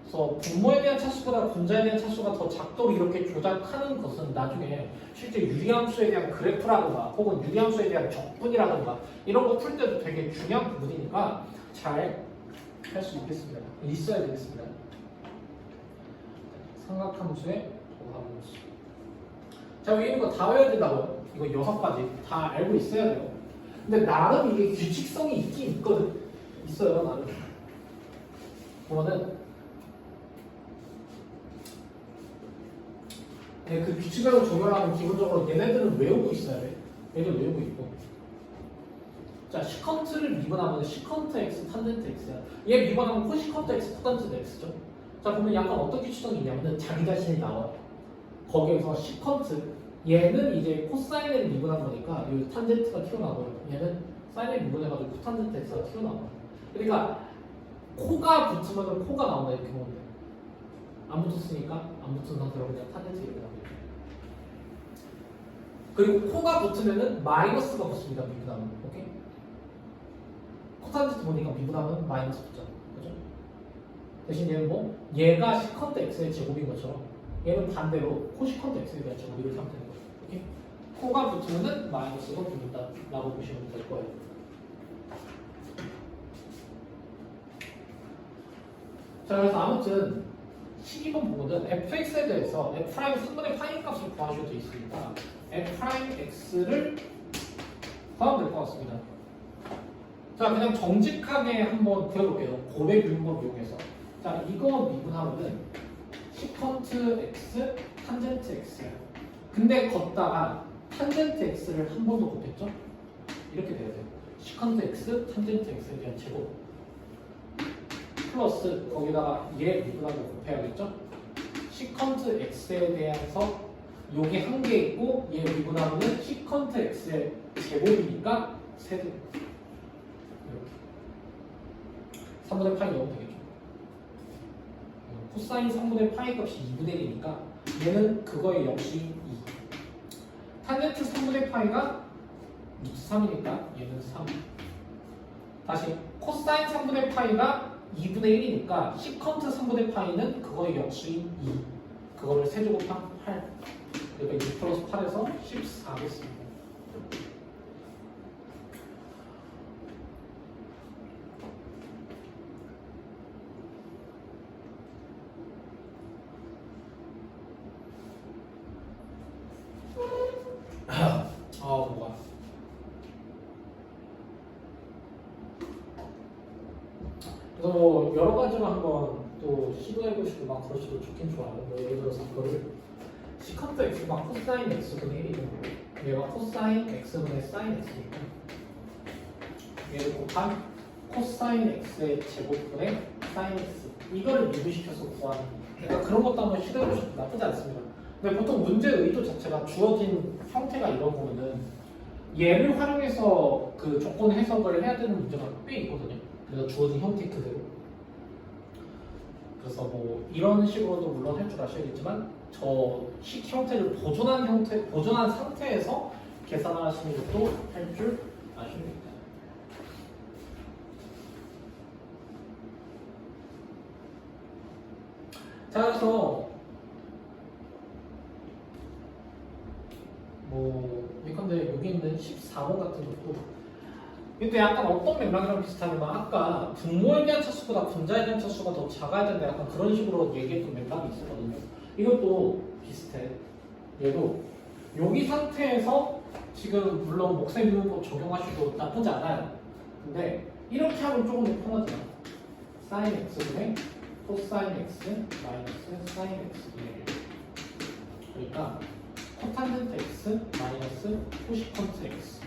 Speaker 1: 그래서 분모에 대한 차수보다 분자에 대한 차수가 더 작도록 이렇게 조작하는 것은 나중에 실제 유리함수에 대한 그래프라든가 혹은 유리함수에 대한 적분이라든가 이런 거 풀 때도 되게 중요한 부분이니까 잘 할 수 있겠습니다. 있어야 되겠습니다. 삼각함수의 도함수. 자 여기 있는 거 다 외워야 된다고요. 이거 6가지 다 알고 있어야 돼요. 근데 나름 이게 규칙성이 있긴 있거든. 있어요 나름. 보면은 네, 그 규칙을 적용하면 기본적으로 얘네들은 외우고 있어야 돼. 얘들 외우고 있고. 자, 시컨트를 미분하면 시컨트 x, 탄젠트 x야. 얘 미분하면 코시컨트 x, 코탄젠트 x죠. 자, 그러면 약간 어떤 규칙성이 있냐면은 자기 자신이 나와. 거기에서 시컨트, 얘는 이제 코사인을 미분한 거니까 이 탄젠트가 튀어나와요. 얘는 사인을 미분해가지고 코탄젠트 x가 튀어나와요. 그러니까 코가 붙으면 코가 나온다 이렇게 보면 돼. 안 붙었으니까 안 붙은 상태로 그냥 탄젠트 이렇게 나와요. 그리고 코가 붙으면은 마이너스가 붙습니다. 미분하면. 오케이? 코탄젠트 보니까 미분하면 마이너스 붙잖아. 그죠? 대신 얘는 뭐? 얘가 시컨트 x의 제곱인 것처럼 얘는 반대로 코시컨트 x에 대한 제곱 이렇게 하면 되는 거예요. 오케이? 코가 붙으면은 마이너스가 붙는다 라고 보시면 될 거예요. 자, 그래서 아무튼 12번 보면은 fx에 대해서 f' 승분의 파이 값을 구하셔도 돼 있으니까 f'x를 구하면 될 것 같습니다. 자, 그냥 정직하게 한번 그려볼게요. 고백 유인법 이용해서. 자, 이거 미분하면은 시컨트 x, 탄젠트 x야. 근데 걷다가 탄젠트 x를 한 번 더 곱했죠? 이렇게 돼야 돼요. 시컨트 x, 탄젠트 x에 대한 제곱. 플러스 거기다가 얘 미분하고 곱해야겠죠? 시컨트 x에 대해서 요게 한 개 있고 얘 미분하면은 시컨트 x의 제곱이니까 세제 이렇게 3분의 파이 넣으면 되겠죠. 코사인 3분의 파이 값이 2분의 1이니까 얘는 그거의 역시 2. 탄젠트 3분의 파이가 3이니까 얘는 3. 다시 코사인 3분의 파이가 2분의 1이니까 시컨트 3분의 파이는 그거의 역수인 2. 그거를 세제곱한 8. 그러니까 2 플러스 8에서 14겠습니다. 뭐가 그래서 뭐 여러 가지로 한번 또 시도해보시고 막 그러셔도 좋긴 좋아요. 뭐 예를 들어서 그거를 시컨트 x가 코사인 x분의 1이고 얘가 코사인 x분의 사인 x니까 얘를 곱한 코사인 x의 제곱분의 사인 x 이거를 미분시켜서 구하는 그러니까 그런 것도 한번 시도해보셔도 나쁘지 않습니다. 근데 보통 문제 의도 자체가 주어진 형태가 이런 거면은 얘를 활용해서 그 조건 해석을 해야 되는 문제가 꽤 있거든요. 그래서 주어진 형태 그대로. 그래서 뭐 이런 식으로도 물론 할 줄 아셔야겠지만 저 식 형태를 보존한 상태에서 계산을 하시는 것도 할 줄 아십니다. 자, 그래서 예컨대 여기 있는 14번 같은 것도 근데 약간 어떤 맥락이랑 비슷하냐면 아까 분모에 대한 차수보다 분자에 대한 차수가 더 작아야 된다 약간 그런 식으로 얘기했던 맥락이 있었거든요. 이것도 비슷해. 얘도 여기 상태에서 지금 물론 목세 미분법 적용하셔도 나쁘지 않아요. 근데 이렇게 하면 조금 더 편하잖아. 사인 x분의 코사인 x 마이너스 사인 x분의 1 그러니까 코탄젠트 x 마이너스 코시컨트 x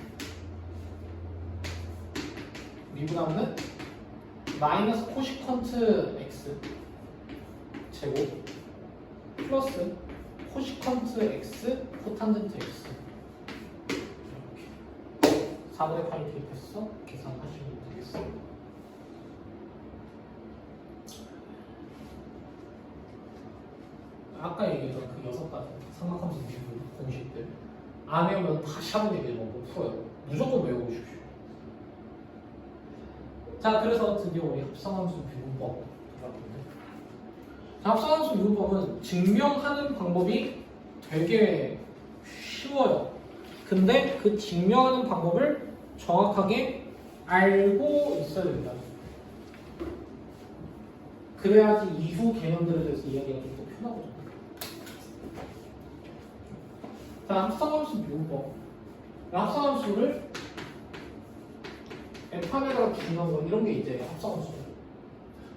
Speaker 1: 미분하면은 마이너스 코시컨트 x 제곱 플러스 코시컨트 x 코탄젠트 x 이렇게 4분의 8을 대입해서 계산하시면 되겠습니다. 아까 얘기했던 그 6가지 삼각함수 미분 공식들 안 외우면 다시 한번 얘기해 보고 풀어요. 무조건 외워보십시오. 자, 그래서 드디어 우리 합성함수 미분법 들어갔는데 합성함수 미분법은 증명하는 방법이 되게 쉬워요. 근데 그 증명하는 방법을 정확하게 알고 있어야 됩니다. 그래야지 이후 개념들에 대해서 이야기가 좀 더 편하거든요. 자, 합성함수 미분법. 합성함수를 F함에다가 중요한 건 이런 게 이제 합성함수.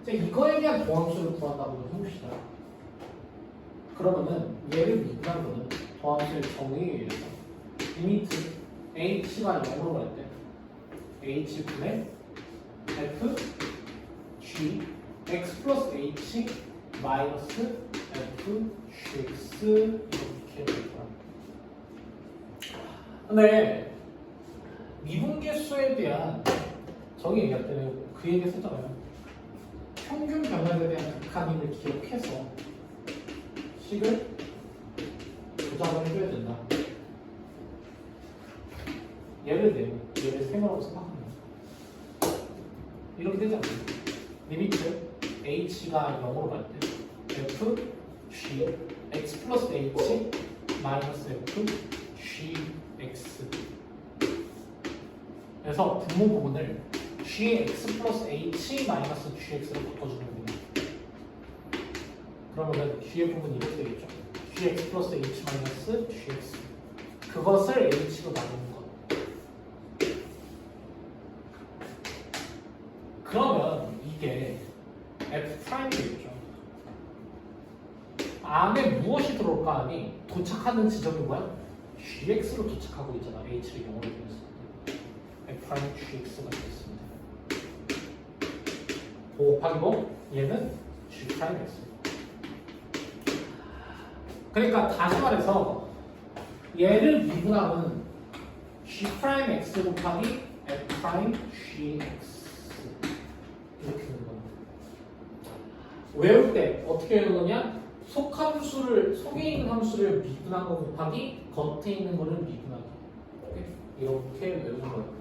Speaker 1: 이제 이거에 대한 도함수를 구한다고 해봅시다. 그러면은 얘를 미분한 거는 도함수의 정의에 의해서 리미트 h가 0으로 갈 때 h분의 f g x 플러스 h 마이너스 f gx 이렇게 됩니다. 근데 미분계수에 대한 정의 얘기할 때는 그 얘기 했잖아요. 평균 변화에 대한 극한임을 기억해서 식을 조작을 해줘야 된다. 얘를 내고 얘를 세모라고 생각합니다. 이렇게 되지 않나요? 리미트 h가 0으로 갈 때 f g x 플러스 h 마이너스 f g x 그래서 분모 부분을 gx 플러스 h 마이너스 gx로 바꿔주는 겁니다. 그러면 g의 부분이 이렇게 되겠죠. gx 플러스 h 마이너스 gx 그것을 h로 나누는 것. 그러면 이게 f' 되겠죠. 안에 무엇이 들어올까 하니 도착하는 지점이 뭐야? gx로 도착하고 있잖아. h를 0으로 변했을 때 f' gx가 되겠습니다. 5 곱하기 뭐? 얘는 G 프라임 X. 그러니까 다시 말해서 얘를 미분하면 G 프라임 X 곱하기 F 프라임 GX 이렇게 되는 겁니다. 외울 때 어떻게 외우는 거냐? 속에 있는 함수를 미분한 거 곱하기 겉에 있는 거를 미분하기. 이렇게 외우는 거예요.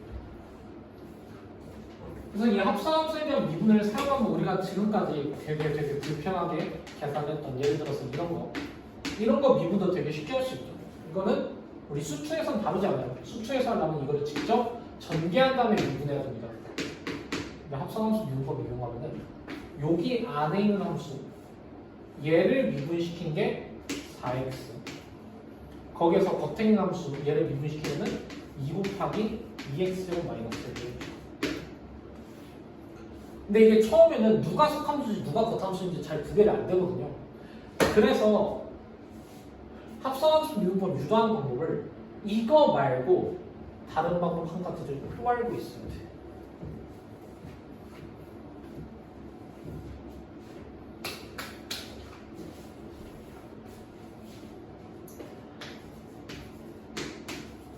Speaker 1: 그래서 이 합성함수에 대한 미분을 사용하면 우리가 지금까지 되게 불편하게 계산했던 예를 들어서 이런 거 미분도 되게 쉽게 할 수 있죠. 이거는 우리 수투에서는 다루지 않아요. 수투에서 하려면 이거를 직접 전개한 다음에 미분해야 됩니다. 근데 합성함수 미분법 이용하면은 여기 안에 있는 함수 얘를 미분시킨 게 4x 거기에서 겉에 있는 함수 얘를 미분시키면은 2 곱하기 2x제곱 마이너스 1. 근데 이게 처음에는 누가 속함수인지 누가 겉함수인지 잘 구별이 안 되거든요. 그래서 합성함수 미분법 유도하는 방법을 이거 말고 다른 방법 한 가지를 또 알고 있어야 돼.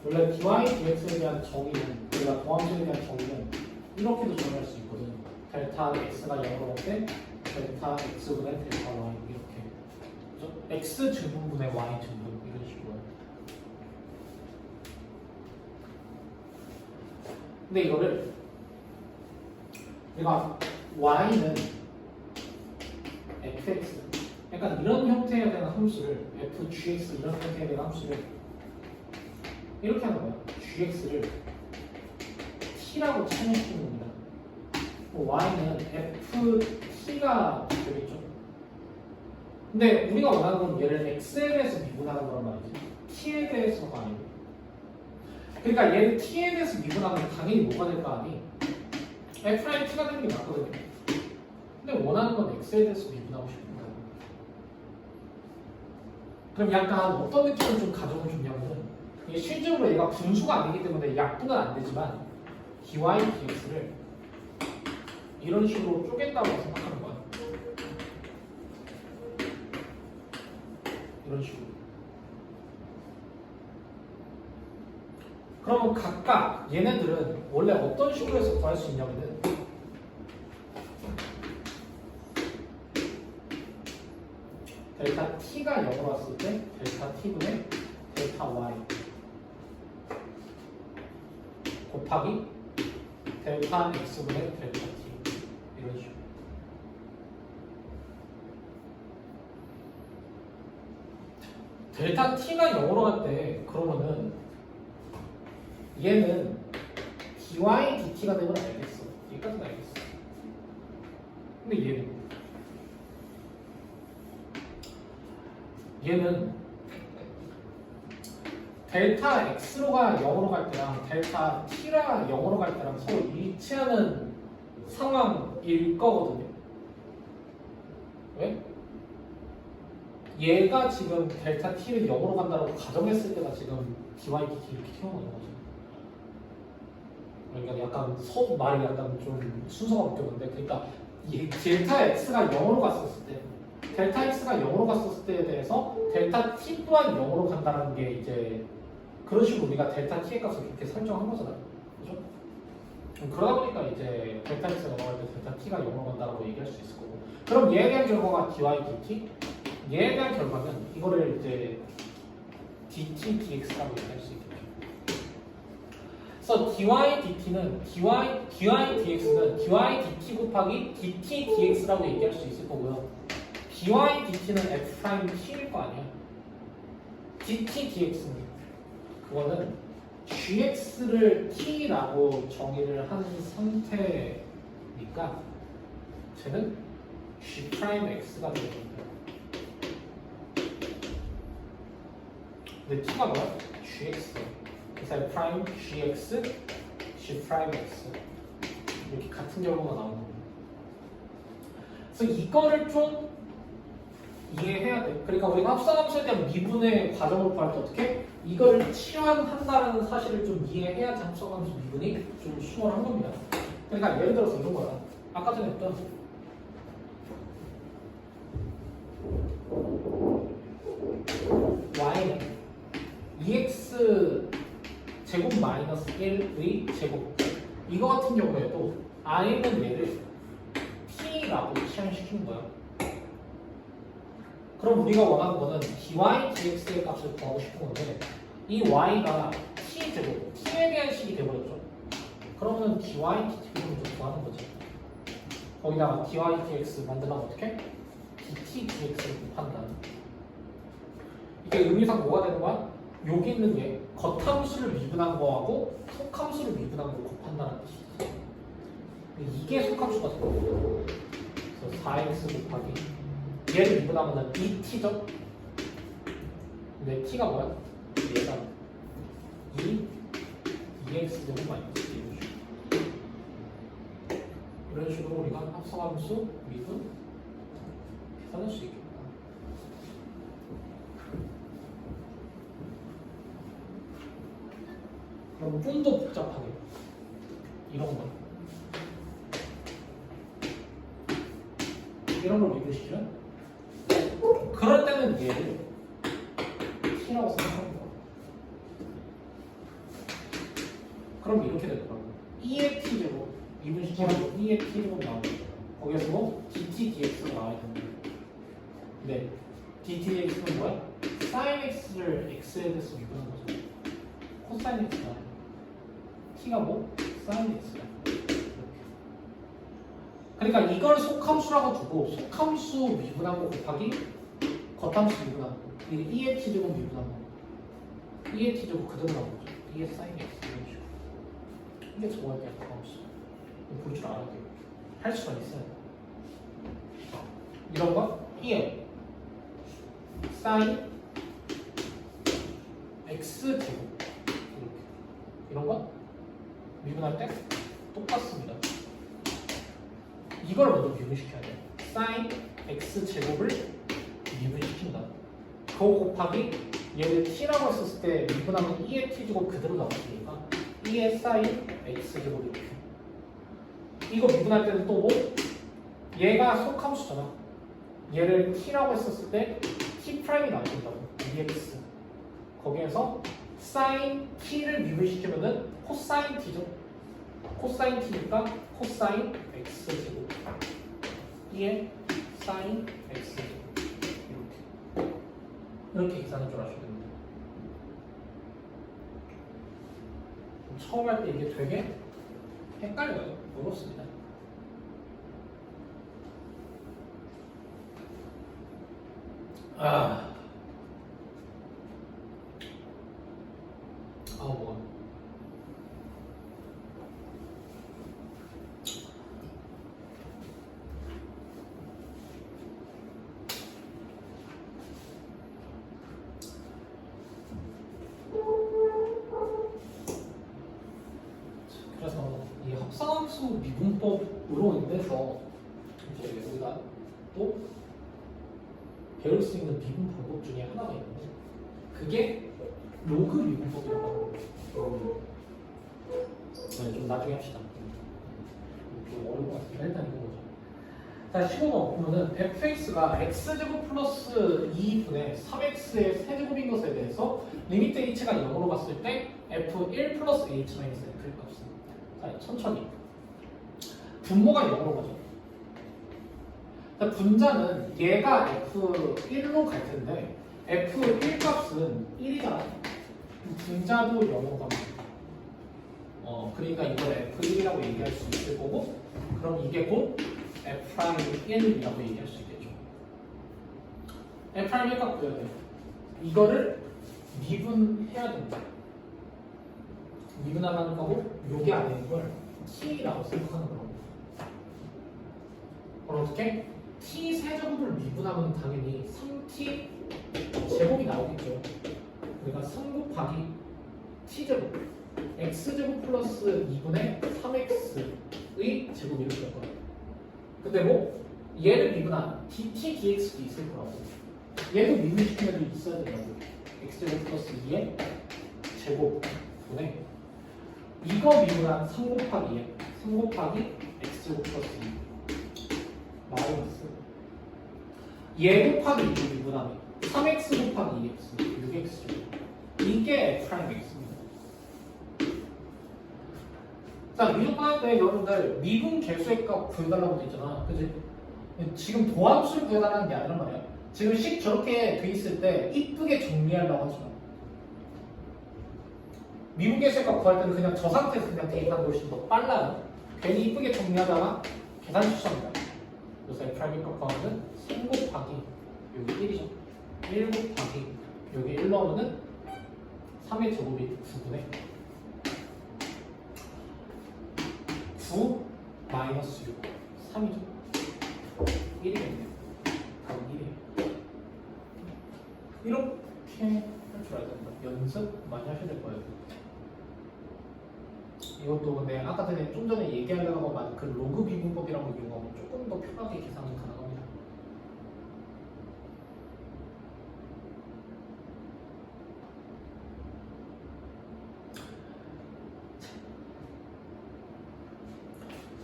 Speaker 1: 원래 dy dx에 대한 정의는 우리가 도함수에 대한 정의는 이렇게도 정의할 수 있거든요. 델타 x가 0으로 갈 때 델타 x분의 델타 y 이렇게 그죠? x 증분분의 y 증분 이런 식으로. 근데 이거를 우리가 y는 fx 약간 이런 형태에 대한 함수를 fgx 이런 형태에 대한 함수를 이렇게 하는 거예요. gx를 t라고 참여시키는 겁니다. y는 ft가 되겠죠. 근데 우리가 원하는 건 얘를 x에 대해서 미분하는 거란 말이지 t에 대해서가 아니고. 그러니까 얘를 t에 대해서 미분하면 당연히 뭐가 될 거 아니? f't가 되는 게 맞거든요. 근데 원하는 건 x에 대해서 미분하고 싶은 거예요. 그럼 약간 어떤 느낌을 좀 가져오면 좋냐면은 이게 실제로 얘가 분수가 아니기 때문에 약분은 안 되지만 dy dx를 이런 식으로 쪼갠다고 생각하는 거야. 이런 식으로. 그러면 각각 얘네들은 원래 어떤 식으로 해서 구할 수 있냐면은 델타 t가 0으로 왔을 때 델타 t분의 델타 y 곱하기 델타 x분의 델타 t 이런 식으로. 델타 t가 0으로 갈 때 그러면은 얘는 dy dt가 되면 알겠어. 여기까지는 알겠어. 근데 얘는 델타 x로가 0으로 갈 때랑 델타 t가 0으로 갈 때랑 서로 일치하는 상황일 거거든요. 왜? 얘가 지금 델타 t를 0으로 간다고 가정했을 때가 지금 dy dt 이렇게 튀어나오는 거죠. 그러니까 약간 말이 약간 좀 순서가 바뀌었는데, 그러니까 이 델타 x가 0으로 갔었을 때, 델타 x가 0으로 갔었을 때에 대해서 델타 t 또한 0으로 간다는 게 이제 그런 식으로 우리가 델타 t의 값을 그렇게 설정한 거잖아요. 그죠? 그러다 보니까 이제 델타 x가 넘어갈 때 델타 t가 0으로 간다고 얘기할 수 있을 거고. 그럼 얘에 대한 결과가 dy dt, 얘에 대한 결과는 이거를 이제 dt dx라고 얘기할 수 있겠죠. 그래서 dy dt는 dy dx는 dy dt 곱하기 dt dx라고 얘기할 수 있을 거고요. dy dt는 f' t일 거 아니야. dt dx는 그거는 gx를 t라고 정의를 한 상태니까 쟤는 g'x가 되는 겁니다. 근데 t가 뭐야? gx. 그래서 f' gx, g'x 이렇게 같은 결과가 나오는 겁니다. 그래서 이거를 좀 이해해야 돼. 그러니까 우리가 합성함수에 대한 미분의 과정을 구할 때 어떻게? 이거를 치환한다는 사실을 좀 이해해야지 합성함수 미분이 좀 수월한 겁니다. 그러니까 예를 들어서 이런 거야. 아까 전에 했던 1의 제곱. 이거 같은 경우에도 i는 얘를 t라고 시향시키는 거야. 그럼 우리가 원하는 거는 dy dx의 값을 구하고 싶은 건데 이 y가 t제곱, t에 대한 식이 돼버렸죠. 그러면 dy dt를 좀 구하는 거지. 거기다가 dy dx 만들려면 어떻게? dt dx를 곱한다. 이게 의미상 뭐가 되는 거야? 여기 있는 게 겉함수를 미분한 거하고 속함수를 미분한 거 곱한다는 뜻이지. 이게 속함수가 되는 거야. 그래서 4x 곱하기 얘를 미분하면 2t죠? 근데 t가 뭐야? 얘가 2x 제곱 마이너스 1. 이런 식으로 우리가 합성함수 미분 계산할 수 있겠다. 그럼 좀 더 복잡하게 이런 거 이런 걸 미분시키면 그럴 때는 얘를 t라고 생각하는 거야. 그럼 이렇게 되더라고. 2의 t제곱 미분시키면 2의 t제곱 나오는 거야. 거기에서 dt dx가 나와야 되는 거야. 근데 dt dx는 뭐야? sin x를 x에 대해서 미분한 거죠. 코사인 x가 t가 뭐? sin x야. 그러니까 이걸 속함수라고 두고 속함수 미분한 거 곱하기 겉함수 미분한 거. 이게 2의 t제곱 미분한 거. 2의 t제곱 그대로 나온 거죠. 2의 sin x 이런 식으로. 이게 저거에 대한 속함수. 볼 줄 알아야 돼요. 할 수가 있어야 돼. 이런 거 2의 sin x 제곱 이렇게. 이런 거 미분할 때 똑같습니다. 이걸 먼저 미분시켜야 돼. sin x 제곱을 미분시킨다. 그거 곱하기 얘를 t라고 했었을 때 미분하면 2의 t 제곱 그대로 나왔으니까 2의 sin x 제곱 이렇게. 이거 미분할 때는 또 뭐? 얘가 속함수잖아. 얘를 t라고 했었을 때 t 프라임이 나온다고. 2x. 거기에서 sin t를 미분시키면은 코사인 t죠. 코사인 t니까 코사인 x 제곱. 2의 sin x 제곱. 이렇게 계산할 줄 아셔야 됩니다. 처음 할 때 이게 되게 헷갈려요. 어렵습니다. 뭐가? 그래서 이 합성함수 미분법으로 인해서 이제 우리가 또 배울 수 있는 미분 방법 중에 하나가 있는데 그게 로그 미분법이라고 하는 거예요. 네, 좀 나중에 합시다. 좀 어려운 것 같으니까 일단 이거 보자. 자, 15번 보면은 fx가 x제곱 플러스 2분의 3x의 세제곱인 것에 대해서 리미트 h가 0으로 갔을 때 f1 플러스 h-f의 값은. 자, 천천히. 분모가 0으로 가죠. 자, 분자는 얘가 f1로 갈 텐데 f1 값은 1이잖아. 분자도 0으로 갑니다. 그러니까 이걸 f1이라고 얘기할 수 있을 거고 그럼 이게 곧 f'1이라고 얘기할 수 있겠죠. f'1 값 구해야 돼. 이거를 미분해야 된다. 미분하는 거고 요게 아닌 걸 t라고 생각하는 거고. 그럼 어떻게? t 세제곱을 미분하면 당연히 3t 제곱이 나오겠죠. 그러니까 3 곱하기 t제곱 x제곱 플러스 2분의 3x의 제곱 이렇게 될 거예요. 근데 뭐 얘를 미분한 dt dx도 있을 거라고. 얘도 미분시키면 있어야 된다고. x제곱 플러스 2의 제곱분의 이거 미분한 3 곱하기 3 곱하기 x제곱 플러스 2 마이너스 얘 곱하기 2를 미분하면 3x 곱하기 2x 6x 이게 프라임 x입니다. 자, 미분 구할 때 여러분들 미분 개수의 값 구해달라고 돼 있잖아. 그지? 지금 도함수를 구해달라는 게 아니란 말이야. 지금 식 저렇게 돼 있을 때 이쁘게 정리하려고 하지 마. 미분 개수의 값 구할 때는 그냥 저 상태에서 그냥 대입하는 게 훨씬 더 빨라요. 괜히 이쁘게 정리하다가 계산 실수합니다. 그래서 F'의 값 구하면 3 곱하기 여기 1이죠. 1 곱하기 여기 1 넣으면은 3의 제곱이 9분의 9 마이너스 6 3이죠. 1이겠네요. 답은 1이에요. 이렇게 할 줄 알아야 됩니다. 연습 많이 하셔야 될 거예요. 이것도 근데 아까 전에 좀 전에 얘기하려고 한 그 로그 비분법이라고 이용하면 조금 더 편하게 계산이 가능합니다.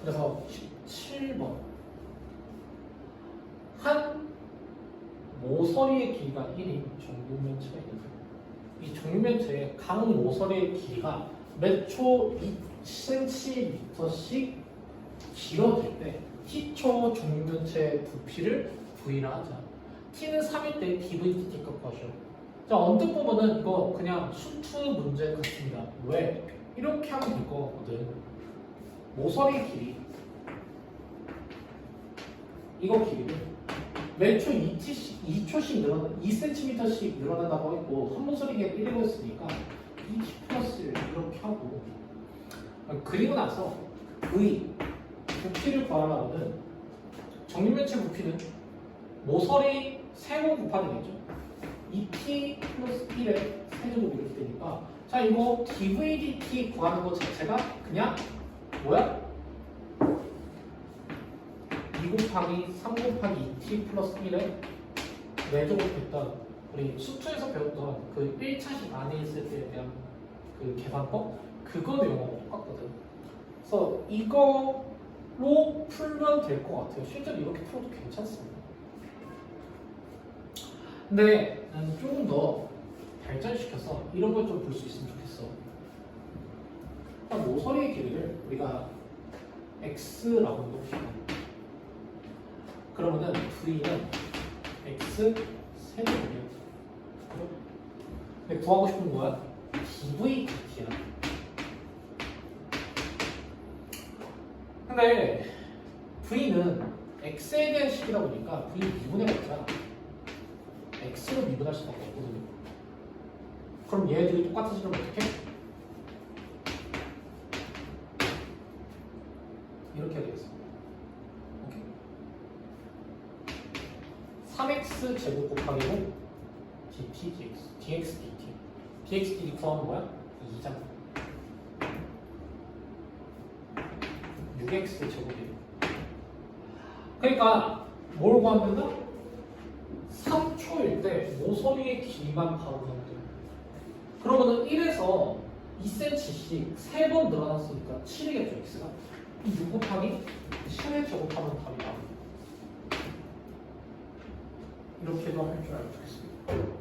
Speaker 1: 그래서 17번 한 모서리의 길이가 1인 정육면체가 있는데 이 정육면체의 각 모서리의 길이가 몇 초 2cm씩 길어질 때 t초 정육면체 부피를 v라 하자. t는 3일 때 dv/dt 값하죠. 자, 언뜻 보면은 이거 그냥 수투 문제 같습니다. 왜? 이렇게 하면 될 거거든. 모서리 길이 이거 길이를 매초 2초씩 늘어나 2cm씩 늘어난다고 했고 한 모서리가 1이고 했으니까 2t 플러스 1 이렇게 하고 그리고 나서 V 부피를 구하려면 정육면체 부피는 모서리 세모 곱하기 되죠. 2t 플러스 1의 세제곱 이렇게 되니까 자 이거 dv/dt 구하는 것 자체가 그냥 뭐야? 2 곱하기 3 곱하기 2t 플러스 1에 내조곱했던 우리 수투에서 배웠던 그 1차식 안에 있을 때에 대한 그 계산법 그거 내용하고 똑같거든. 그래서 이거로 풀면 될 것 같아요. 실제로 이렇게 풀어도 괜찮습니다. 근데 나는 조금 더 발전시켜서 이런 걸 좀 볼 수 있으면 좋겠어. 일단 모서리의 길이를 우리가 x라고 해봅시다. 그러면은 v는 x 세제곱이야. 근데 구하고 싶은 거야? dv/dt야. 근데 v는 x에 대한 식이다 보니까 v 미분의 값이야. x로 미분할 수밖에 없거든요. 그럼 얘들이 똑같아지면 어떻게? 이렇게 해야 되겠어. 오케이. 3x 제곱 곱하기는 dt dx dx dt 구하는 거야? 2잖아. 6x 제곱이에요. 그러니까 뭘 구하면 된다? 3초일 때 모서리의 길이만 바로 구하면 돼요. 그러면은 1에서 2cm씩 3번 늘어났으니까 7이겠죠, x가? 6 곱하기 7에 제곱하면 답이 나옵니다. 이렇게도 할 줄 알고 좋겠습니다.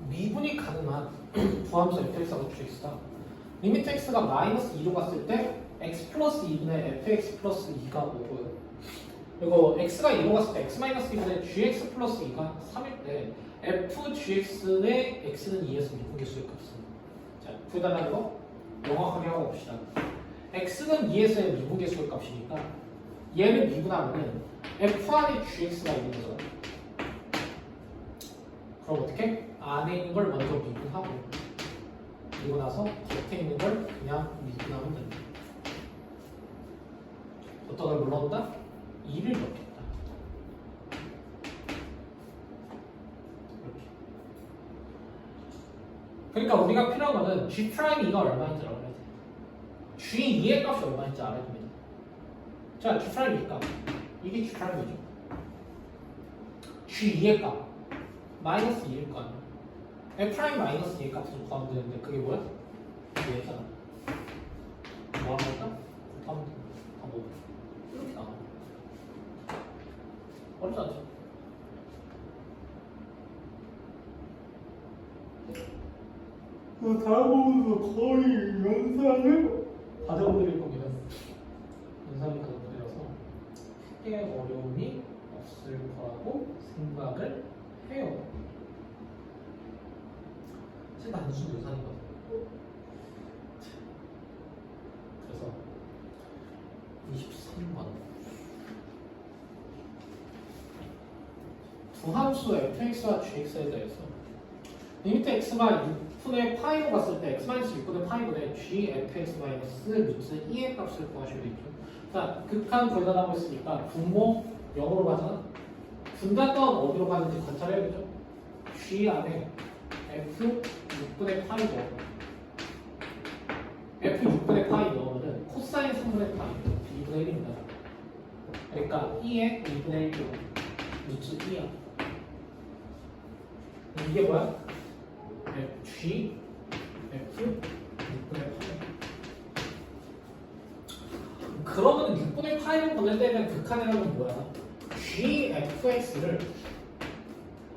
Speaker 1: 미분이 가능한 부함수 fx가 주어있다. 리미트 x가 마이너스 2로 갔을 때 x 플러스 2분의 fx 플러스 2가 오고요. 그리고 x가 2로 갔을 때 x 마이너스 2분의 gx 플러스 2가 3일 때 f gx의 x는 2에서 미분 개수의 값입니다. 자, 구해달라는 거 명확하게 하고 봅시다. x는 2에서의 미분 개수의 값이니까 얘를 미분하면은 f 안에 gx가 있는 거죠. 그럼 어떻게? 안에 있는 걸 먼저 미분하고 그리고 나서 겉에 있는 걸 그냥 미분하면 됩니다. 어떤 걸 물러온다? 2를 넣겠다. 이렇게. 그러니까 우리가 필요한 거는 G'2가 얼마인지 알아야 돼. G2의 값이 얼마인지 알아야 됩니다. 자, G'2 값. 이게 G'2죠. G2의 값. 마이너스 2일 거 아니야. F' 마이너스 2의 값을 구하면 되는데 그게 뭐야? 얘잖아. 어렵지 않죠? 다음 부분도 거의 연산을 가져드릴 겁니다. 연산을 가져드려서 크게 어려움이 없을 거라고 생각을 해요. 사실 단순 연산이거든요. 그래서 23번 두 함수 fx와 gx에 대해서 리미트 x가 6분의 파이로 갔을 때 x-6분의 파이분의 gfx-루트 2의 값을 구하셔야 되죠. 자, 극한 분단하고 있으니까 분모 0으로 가잖아. 분단은 어디로 가는지 관찰해야겠죠. g 안에 f 6분의 파이 넣어. f 6분의 파이 넣으면은 코사인 3분의 파이 2분의 1입니다. 그러니까 2의 2분의 1로 루트 2야. 이게 뭐야? g f 6분의 파이. 그러면 6분의 파이를 보낼 때는 극한이라는 건 뭐야? gfx를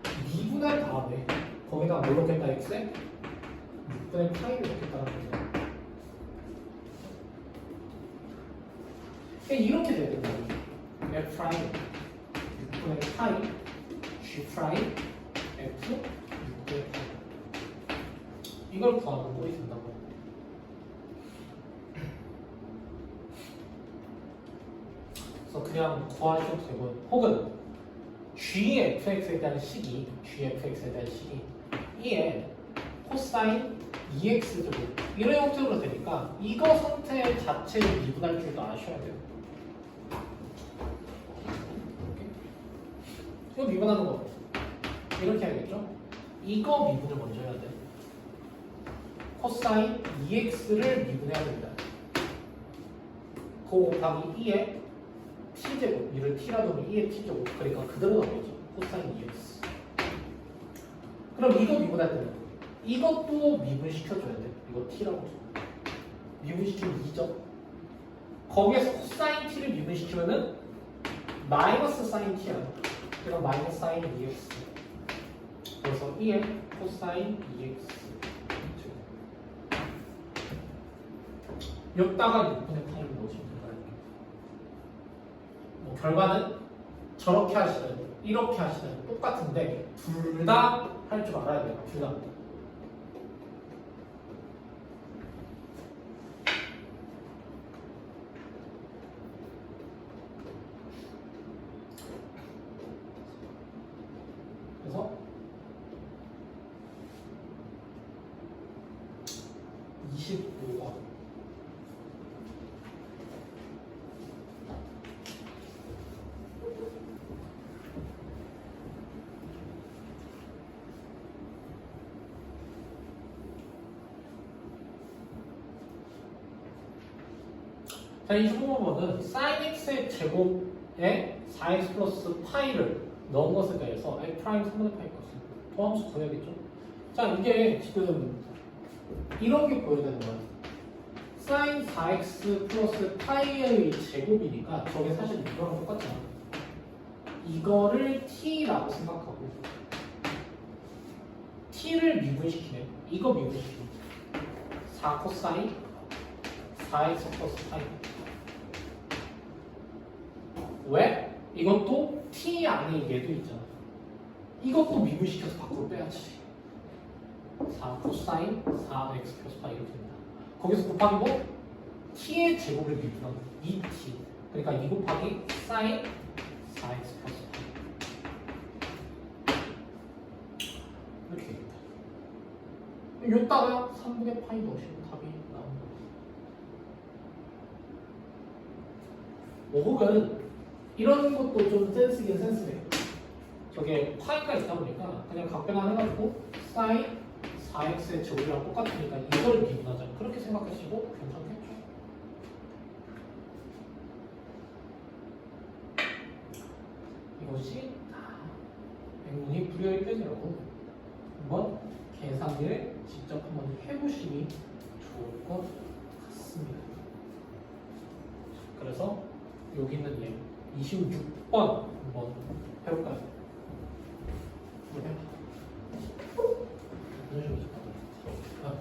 Speaker 1: 2분의 다음에 거기다 뭘 넣겠다 x에 6분의 파이를 넣겠다는 거죠. 이렇게 돼야 된다. f 프라임 6분의 파이 g 프라임 f 6분의 파이. 이걸 구하는 꼴이 된다고. 그래서 그냥 구하셔도 되고, 혹은 gfx에 대한 식이 gfx에 대한 식이 2의 코사인 2x 제곱 이런 형태로 되니까 이거 상태 자체를 미분할 줄도 아셔야 돼요. 이거 미분하는 거 이렇게 해야겠죠? 이거 미분을 먼저 해야 돼. 코사인 2x를 미분해야 됩니다. 그 곱하기 2의 t제곱, 이를 t라 두면 2의 t제곱, 그러니까 그대로 나오죠. 코사인 2x. 그럼 이거 미분할 때는 이것도 미분시켜줘야 돼. 이거 t라고 줘. 미분시키면 2죠. 거기에서 코사인 t를 미분시키면은 마이너스 사인 t야. 그럼 마이너스 사인 2x. 그래서 2의 코사인 2x. 여기다가 6분의 파이를 넣으시면 돼요. 뭐 결과는 저렇게 하시든 이렇게 하시든 똑같은데 둘 다 할 줄 알아야 돼요. 둘 다. 그래서 25번 자, 이 25번은 sin x의 제곱에 4x 플러스 파이를 넣은 것에 대해서 a 프라임 3분의 파이 값을 도함수 구해야겠죠? 자, 이게 지금 이런 게 보여야 되는 거야. sin 4x 플러스 파이의 제곱이니까 저게 사실 이거랑 똑같잖아. 이거를 t라고 생각하고 t를 미분시키네. 이거 미분시키네. 4 코사인 4x 플러스 파이. 왜? 이것도 t 안에 얘도 있잖아. 이것도 미분시켜서 밖으로 빼야지. 4 코사인 4x 플러스 파이 이렇게 됩니다. 거기서 곱하기 뭐? t의 제곱을 미분하는 2t. 그러니까 2 곱하기 사인 4x 플러스 파이. 이렇게 됩니다. 여기다가 3분의 파이 넣으시면 답이 나옵니다. 뭐 혹은 이런 것도 좀 센스긴 센스네요. 저게 파이가 있다 보니까 그냥 각변환해가지고 사인 4x의 제곱이랑 똑같으니까 이걸 미분하자. 그렇게 생각하시고 괜찮겠죠? 이것이 백문이 불여의 표제라고 한번 계산기를 직접 한번 해보시기 좋을 것 같습니다. 그래서 여기 있는 얘 26번 한번 해볼까요? 네. 이런 식으로 아.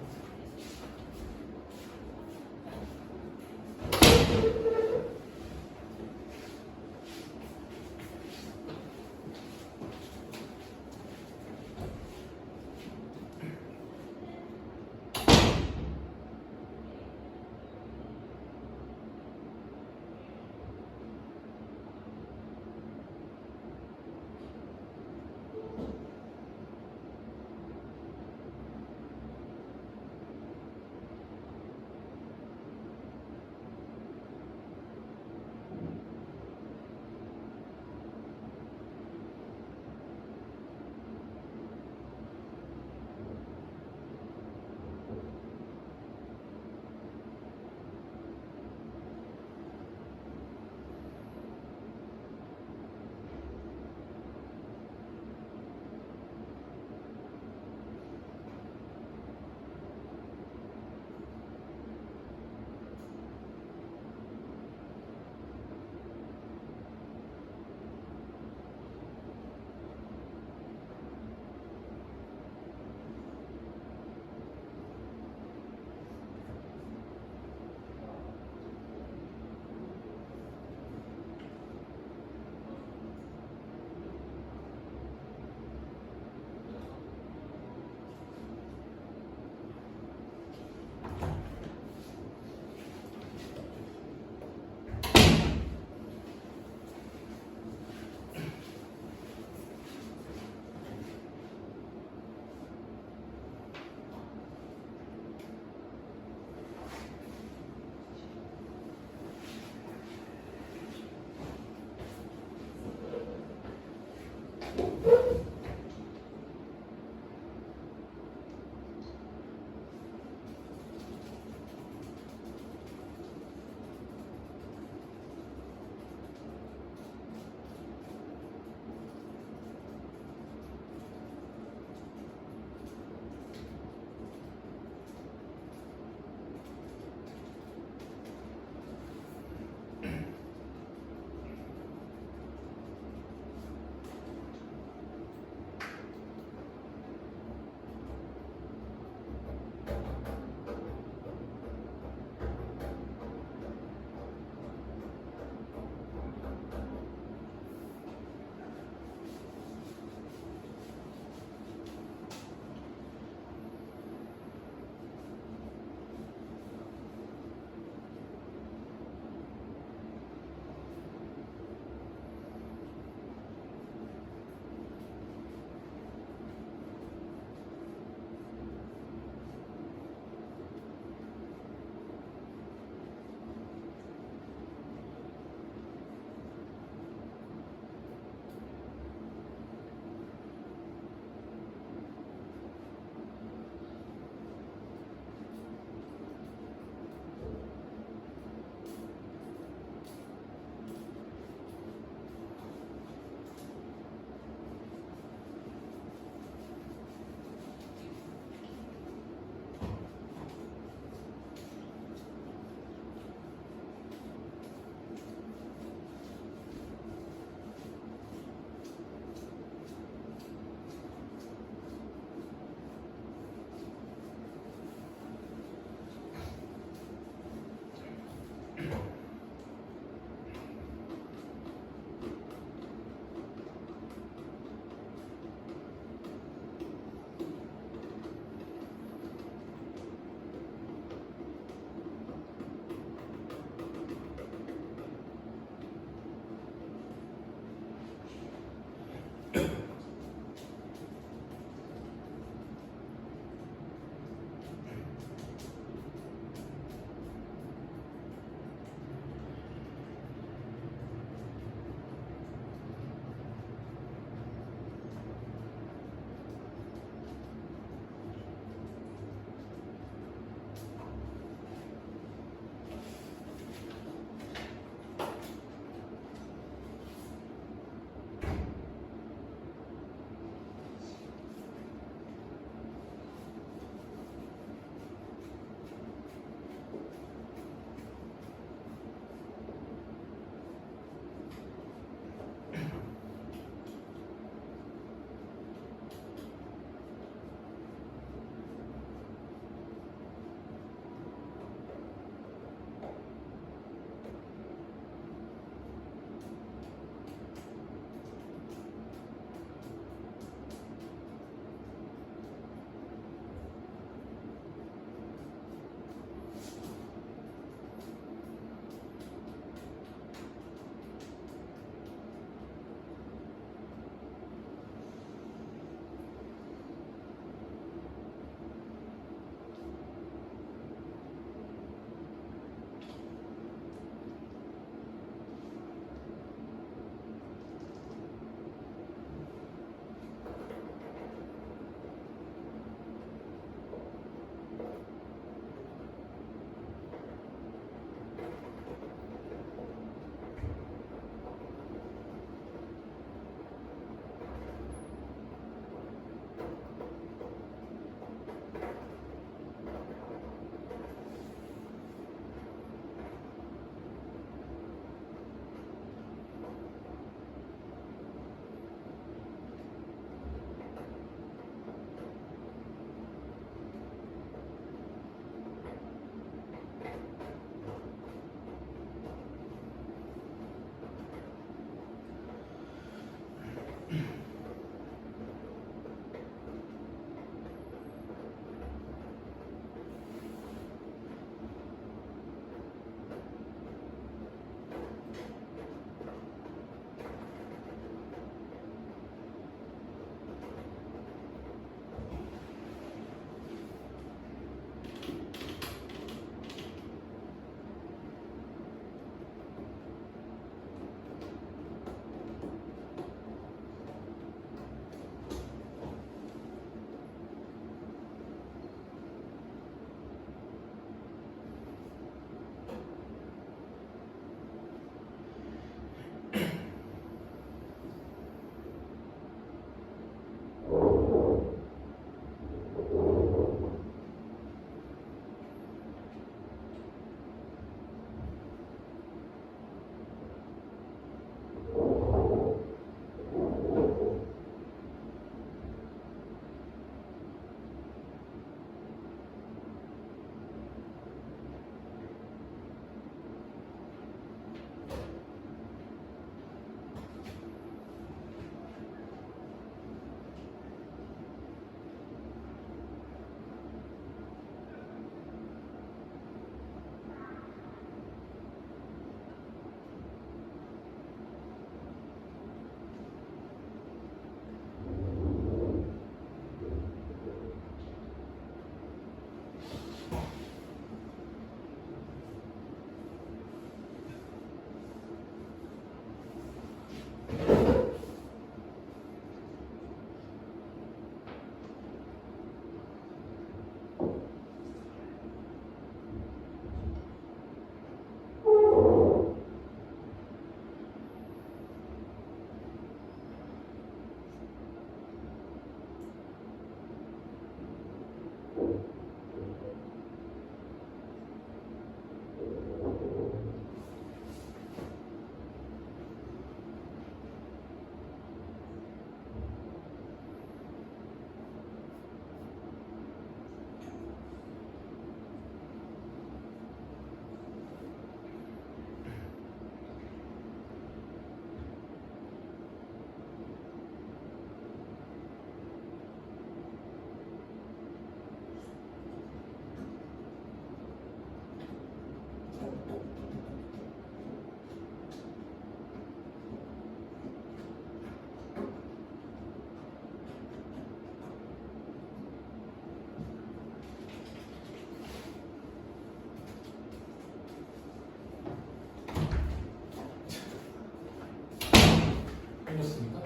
Speaker 1: 생겼습니다.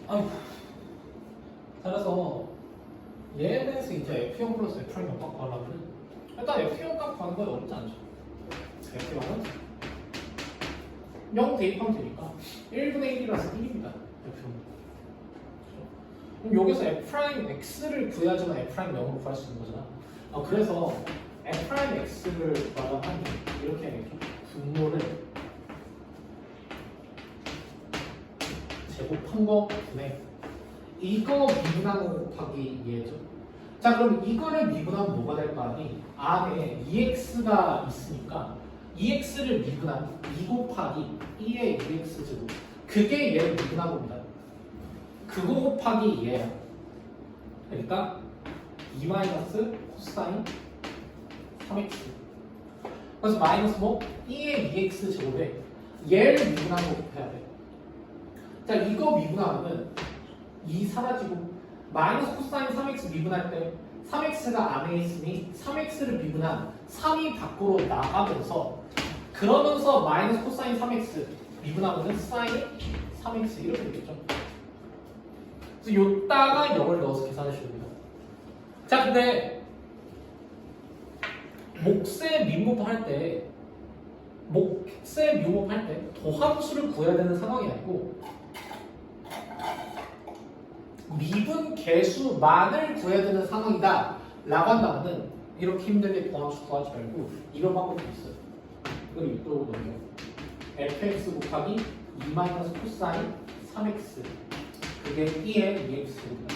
Speaker 1: 아이고. 따라서 얘에 대해서 이제 F0 플러스 F' 값 구하려면 일단 F0 값 구하는 건 어렵지 않죠. F0은 0 대입하면 되니까 1분의 1이라서 1입니다. F0. 그럼 여기서 F'X를 구해야지만 F'0으로 구할 수 있는 거잖아. 그래서 F'X를 구하려면 이렇게 해야겠죠. 분모를 제곱한 거 분의 이거 미분한 거 곱하기 2죠. 자, 그럼 이거를 미분하면 뭐가 될 거 아니? 안에 2x가 있으니까 2x를 미분한 2 곱하기 2의 2x 제곱. 그게 얘를 미분한 겁니다. 그거 곱하기 얘야. 그러니까 2 마이너스 코사인 3x. 그래서 마이너스 뭐? 2의 2x 제곱에 얘를 미분한 거 곱해야 돼. 자, 이거 미분하면은 2 사라지고 마이너스 코사인 3x 미분할 때 3x가 안에 있으니 3x를 미분한 3이 밖으로 나가면서 그러면서 마이너스 코사인 3x 미분하면은 사인 3x 이렇게 되겠죠. 그래서 요따가 0을 넣어서 계산하시면 됩니다. 자, 근데 몫의 미분할 때 몫의 미분할 때 도함수를 구해야 되는 상황이 아니고 미분 개수만을 구해야 되는 상황이다 라고 한다면 이렇게 힘들게 도함수 구하지 말고 이런 방법도 있어요. 이걸 이쪽으로 넘겨 fx 곱하기 2 마이너스 코사인 3x 그게 2의 2x입니다.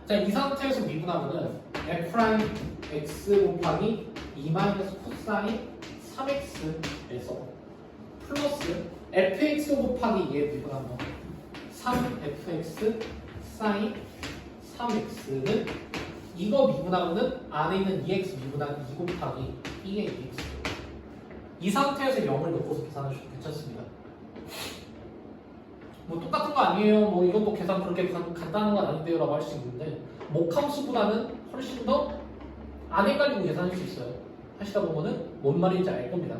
Speaker 1: 자, 이 상태에서 미분하면은 f'x 곱하기 2 마이너스 코사인 3x에서 플러스 fx 곱하기 2에 미분하면 3fx 사인 3x는 이거 미분하면은 안에 있는 2x 미분한 2 곱하기 2의 2x. 이 상태에서 0을 넣고서 계산하셔도 괜찮습니다. 뭐 똑같은 거 아니에요. 뭐 이것도 계산 그렇게 간단한 건 아닌데요 라고 할 수 있는데 목함수보다는 훨씬 더 안 헷갈리고 계산할 수 있어요. 하시다 보면은 뭔 말인지 알 겁니다.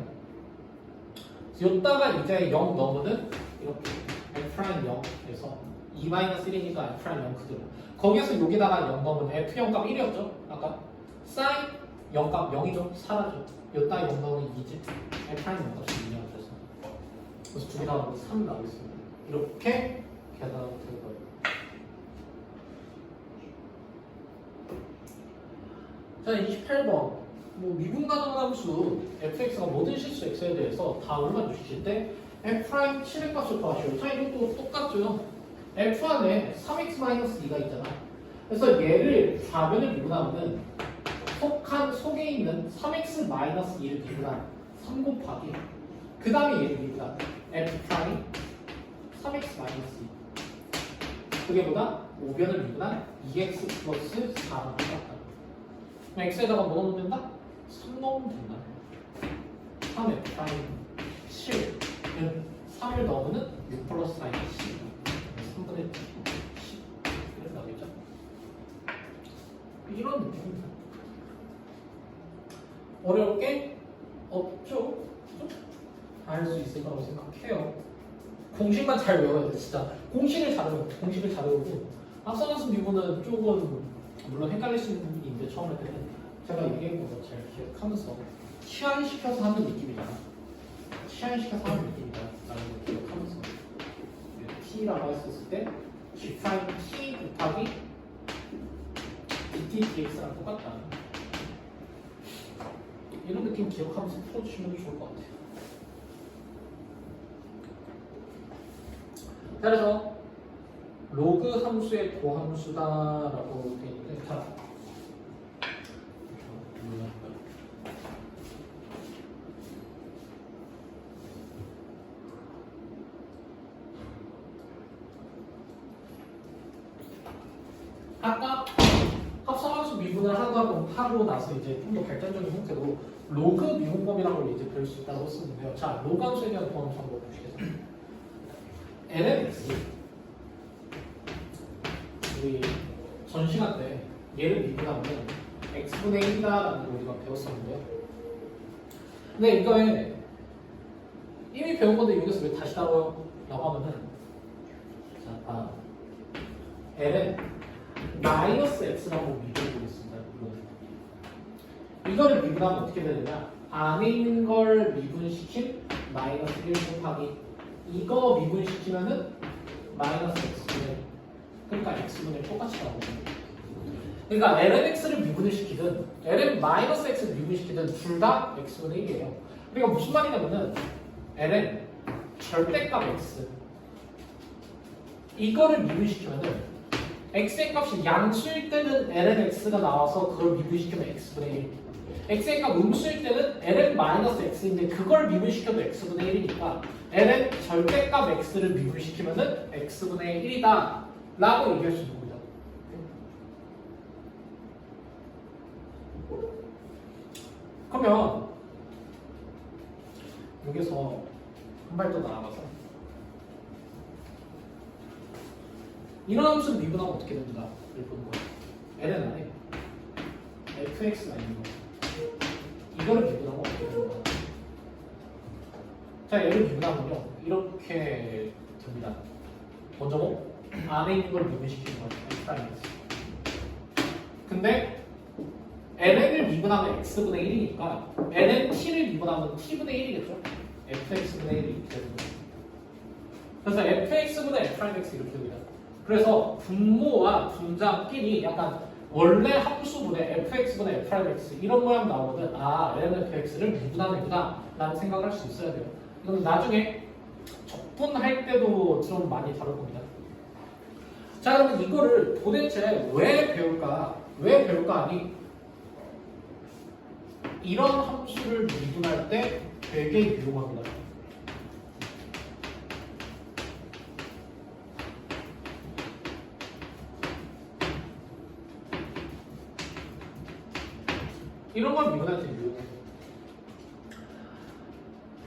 Speaker 1: 이따가 이제 0 넣으면은 이렇게 F'0에서 2-1이니까 F'0 그대로 거기에서 여기다가 0 넣으면 F0 값 1이었죠? 아까 사인 0 값 0이죠? 사라져. 여기다 0 넣으면 2지 F'0 값이 2냐 그래서 두 개 다 넣으면 3 나오겠습니다. 이렇게 계산하면 될 거예요. 자, 28번 뭐 미분 가능한 함수 fx가 모든 실수 x에 대해서 다 얼마 주실 때 f' 7의 값을 구하시오. 자, 이것도 똑같죠. f 안에 3x-2가 있잖아. 그래서 얘를 좌변을 미분하면 속에 있는 3x-2를 미분한 3 곱하기 그 다음에 얘를 미분한 f' 3x-2 그게 보다 5변을 미분한 2x 플러스 4랑 똑같다. x에다가 뭐 넣으면 된다? 3 넣으면 된다. 3f' 7 3을 넣으면 6 플러스 사인 10 3분의 10 이렇게 나오겠죠? 이런 느낌입니다. 어려울 게 없죠? 알 수 있을 거라고 생각해요. 공식만 잘 외워야 돼. 진짜 공식을 잘 외워. 공식을 잘 외우고 앞서가서 미분은 조금 물론 헷갈릴 수 있는 일인데 처음 할 때는 제가 얘기한 거 잘 기억하면서 치환시켜서 하는 느낌이잖아. 치환시켜서 하는 느낌이다 라는 걸 기억하면서 t라고 했었을 때 g' t 곱하기 dt dx랑 똑같다. 이런 느낌 기억하면서 풀어주시면 좋을 것 같아요. 자, 그래서 로그 함수의 도함수다라고 되어 있는데 자, 아까 합성함수 미분을 하고 나서 이제 좀 더 발전적인 형태로 로그 미분법이라는 걸 이제 배울 수 있다고 했었는데요. 자, 로그 함수에 대한 도함수 한번 보시겠습니다. lnx 우리 전 시간 때 얘를 미분하면 x분의 1이다라는 걸 우리가 배웠었는데요. 근데 이거에 이미 배운 건데 여기서 왜 다시 다뤄요? 라고 하면은 자, L은 마이너스 X라고 미분해보겠습니다. 이거를 미분하면 어떻게 되느냐? 안에 있는 걸 미분시킨 마이너스 1 곱하기 이거 미분시키면은 마이너스 X분의 그러니까 X분의 똑같이 나오거든요. 그러니까 LNX를 미분을 시키든 LN 마이너스 X를 미분시키든 둘 다 X분의 1이에요. 그러니까 무슨 말이냐면은 LN 절대값 X 이거를 미분시키면은 X의 값이 양수일 때는 LNX가 나와서 그걸 미분시키면 X분의 1 X의 값 음수일 때는 LN 마이너스 X인데 그걸 미분시켜도 X분의 1이니까 LN 절대값 X를 미분시키면은 X분의 1이다 라고 얘기할 수 있는 거죠. 그러면 여기서 한 발 더 나아가서 이런 함수를 미분하면 어떻게 됩니다. 이걸 보는 거예요. Ln 안에 fx가 있는 거예요. 이거를 미분하면 어떻게 됩니다. 자, 얘를 미분하면요 이렇게 됩니다. 먼저 뭐 안에 있는 걸 미분시키는 거예요. X'에서. 근데 ln을 미분하면 x분의 1이니까 ln t를 미분하면 t분의 1이겠죠? fx분의 1이 이렇게 되는 거예요. 그래서 fx분의 f'x 이렇게 됩니다. 그래서 분모와 분자끼리 약간 원래 함수분의 fx분의 f'x 이런 모양 나오거든. 아, ln fx를 미분하는구나 라는 생각을 할 수 있어야 돼요. 이건 나중에 적분할 때도 좀 많이 다룰 겁니다. 자, 그러면 이거를 도대체 왜 배울까? 왜 배울까 하니 이런 함수를 미분할 때 되게 유용합니다. 이런 걸 미분할 때 유용해요.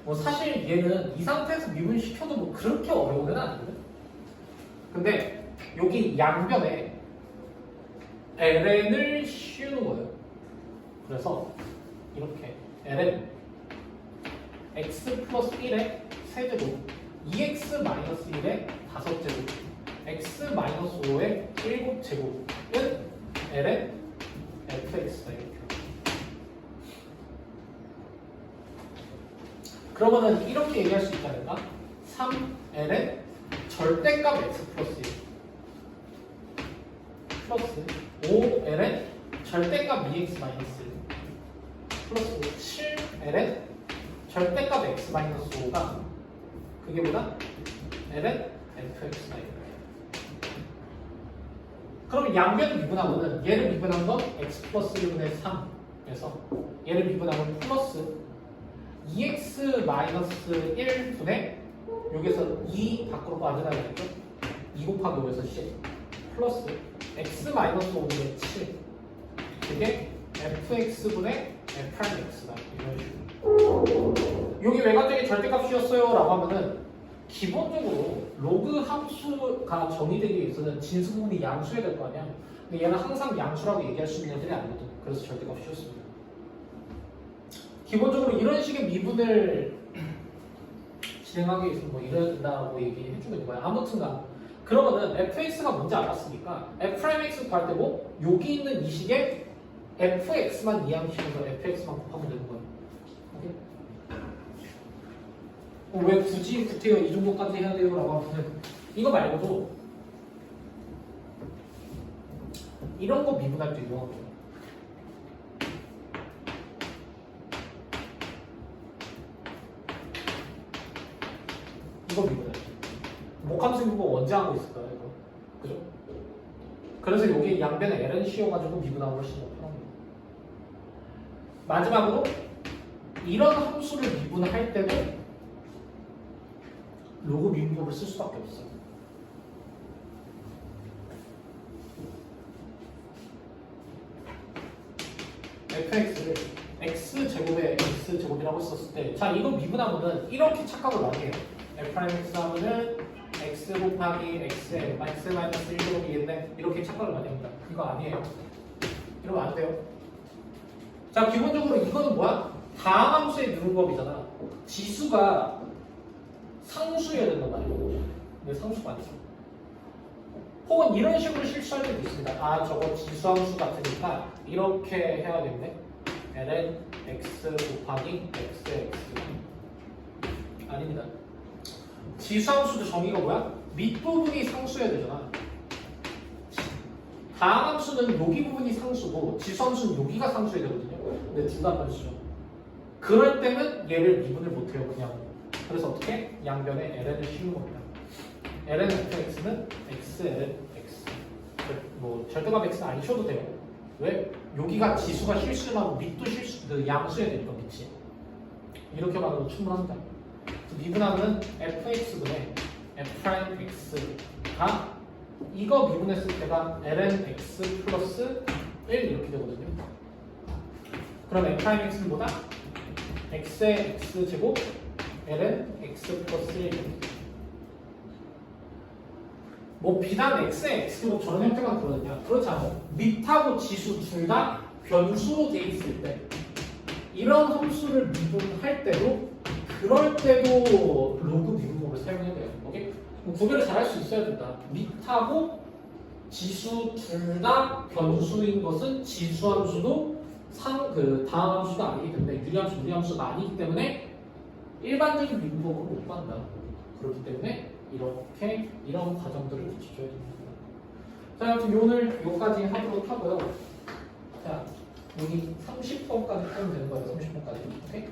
Speaker 1: 뭐 사실 얘는 이 상태에서 미분시켜도 뭐 그렇게 어려운 애는 아니거든. 근데 여기 양변에 ln을 씌우는 거예요. 그래서 이렇게 ln x 플러스 1의 세제곱 2x 마이너스 1의 5제곱 x 마이너스 5의 7제곱은 ln fx다 이렇게. 그러면은 이렇게 얘기할 수 있다니까 3ln 절대값 x 플러스 1 플러스 5ln 절대값 2x 마이너스 1 플러스 7ln 절대값 x 마이너스 5가 그게 뭐다? ln fx다 이거예요. 그럼 양변을 미분하면은 얘를 미분한 건 x 플러스 1분의 3에서 얘를 미분하면 플러스 2x 마이너스 1분의 여기서 2 밖으로 빠져나가겠죠? 2 곱하기 5에서 10 플러스 x 마이너스 5분의 7 그게 fx분의 f'x다 이런 식으로. 여기 왜 갑자기 절대값이었어요? 라고 하면은 기본적으로 로그 함수가 정의되기 위해서는 진수분이 양수여야 될 거 아니야. 근데 얘는 항상 양수라고 얘기할 수 있는 애들이 아니거든. 그래서 절대값이었습니다. 기본적으로 이런 식의 미분을 진행하기 위해서 뭐 이런다고 얘기해 주고 있는 거야. 아무튼간 그러면은 fx가 뭔지 알았으니까 f'x 구할 때 뭐 여기 있는 이 식에 fx만 이항시켜서 fx만 곱하면 되는 거야. 오케이? 왜 굳이 구태여 이 정도까지 해야 돼요? 라고 하면은 이거 말고도 이런 거 미분할 때 유용한 거예요. 이거 미분해. 목함수 미분 언제 하고 있을까요? 이거 그죠? 그래서 여기 양변에 ln 씌워가지고 미분하고 훨씬 더 편합니다. 마지막으로 이런 함수를 미분할 때도 로그 미분법을 쓸 수밖에 없어요. fx를 x제곱에 x제곱이라고 했었을 때 자 이거 미분하면은 이렇게 착각을 많이 해요. f'x 하면은 x 곱하기 x에 x 마이너스 1제곱이겠네 이렇게 착각을 많이 합니다. 이거 아니에요. 이러면 안 돼요. 자 기본적으로 이거는 뭐야? 다항함수의 누름법이잖아. 지수가 상수여야 된단 말이에요. 근데 상수가 아니죠. 혹은 이런 식으로 실수할 때도 있습니다. 아, 저거 지수함수 같으니까 이렇게 해야겠네. ln x 곱하기 xx. 아닙니다. 지수함수도 정의가 뭐야? 밑부분이 상수여야 되잖아. 다함수는 여기 부분이 상수고 지수함수는 여기가 상수여야 되거든요. 근데 둘 다 변수죠. 그럴 때는 얘를 미분을 못해요, 그냥. 그래서 어떻게? 양변에 ln을 씌우는 겁니다. ln fx는 x ln x. 뭐 절대값 x는 안 씌워도 돼요. 왜? 여기가 지수가 실수하고 밑도 실수, 그 양수여야 되니까 밑이. 이렇게 말해도 충분합니다. 미분하면 fx분의 f'x가 이거 미분했을 때가 ln x 플러스 1 이렇게 되거든요. 그럼 f'x는 뭐다? x의 x제곱 ln x 플러스 1. 뭐 비단 x의 x제곱 저런 형태가 그러느냐? 그렇지 않아요. 밑하고 지수 둘 다 변수로 돼 있을 때 이런 함수를 미분할 때도 그럴 때도 로그 미분법을 사용해야 돼요. 오케이? 구별을 잘 할 수 있어야 된다. 밑하고 지수 둘 다 변수인 것은 지수함수도 다함수가 아니기 때문에 유리함수, 무리함수가 아니기 때문에 일반적인 미분법으로 못 간다. 그렇기 때문에 이렇게 이런 과정들을 지켜야 됩니다. 자, 아무튼 오늘 여기까지 하도록 하고요. 자, 여기 30번까지 하면 되는 거예요. 30번까지. 오케이?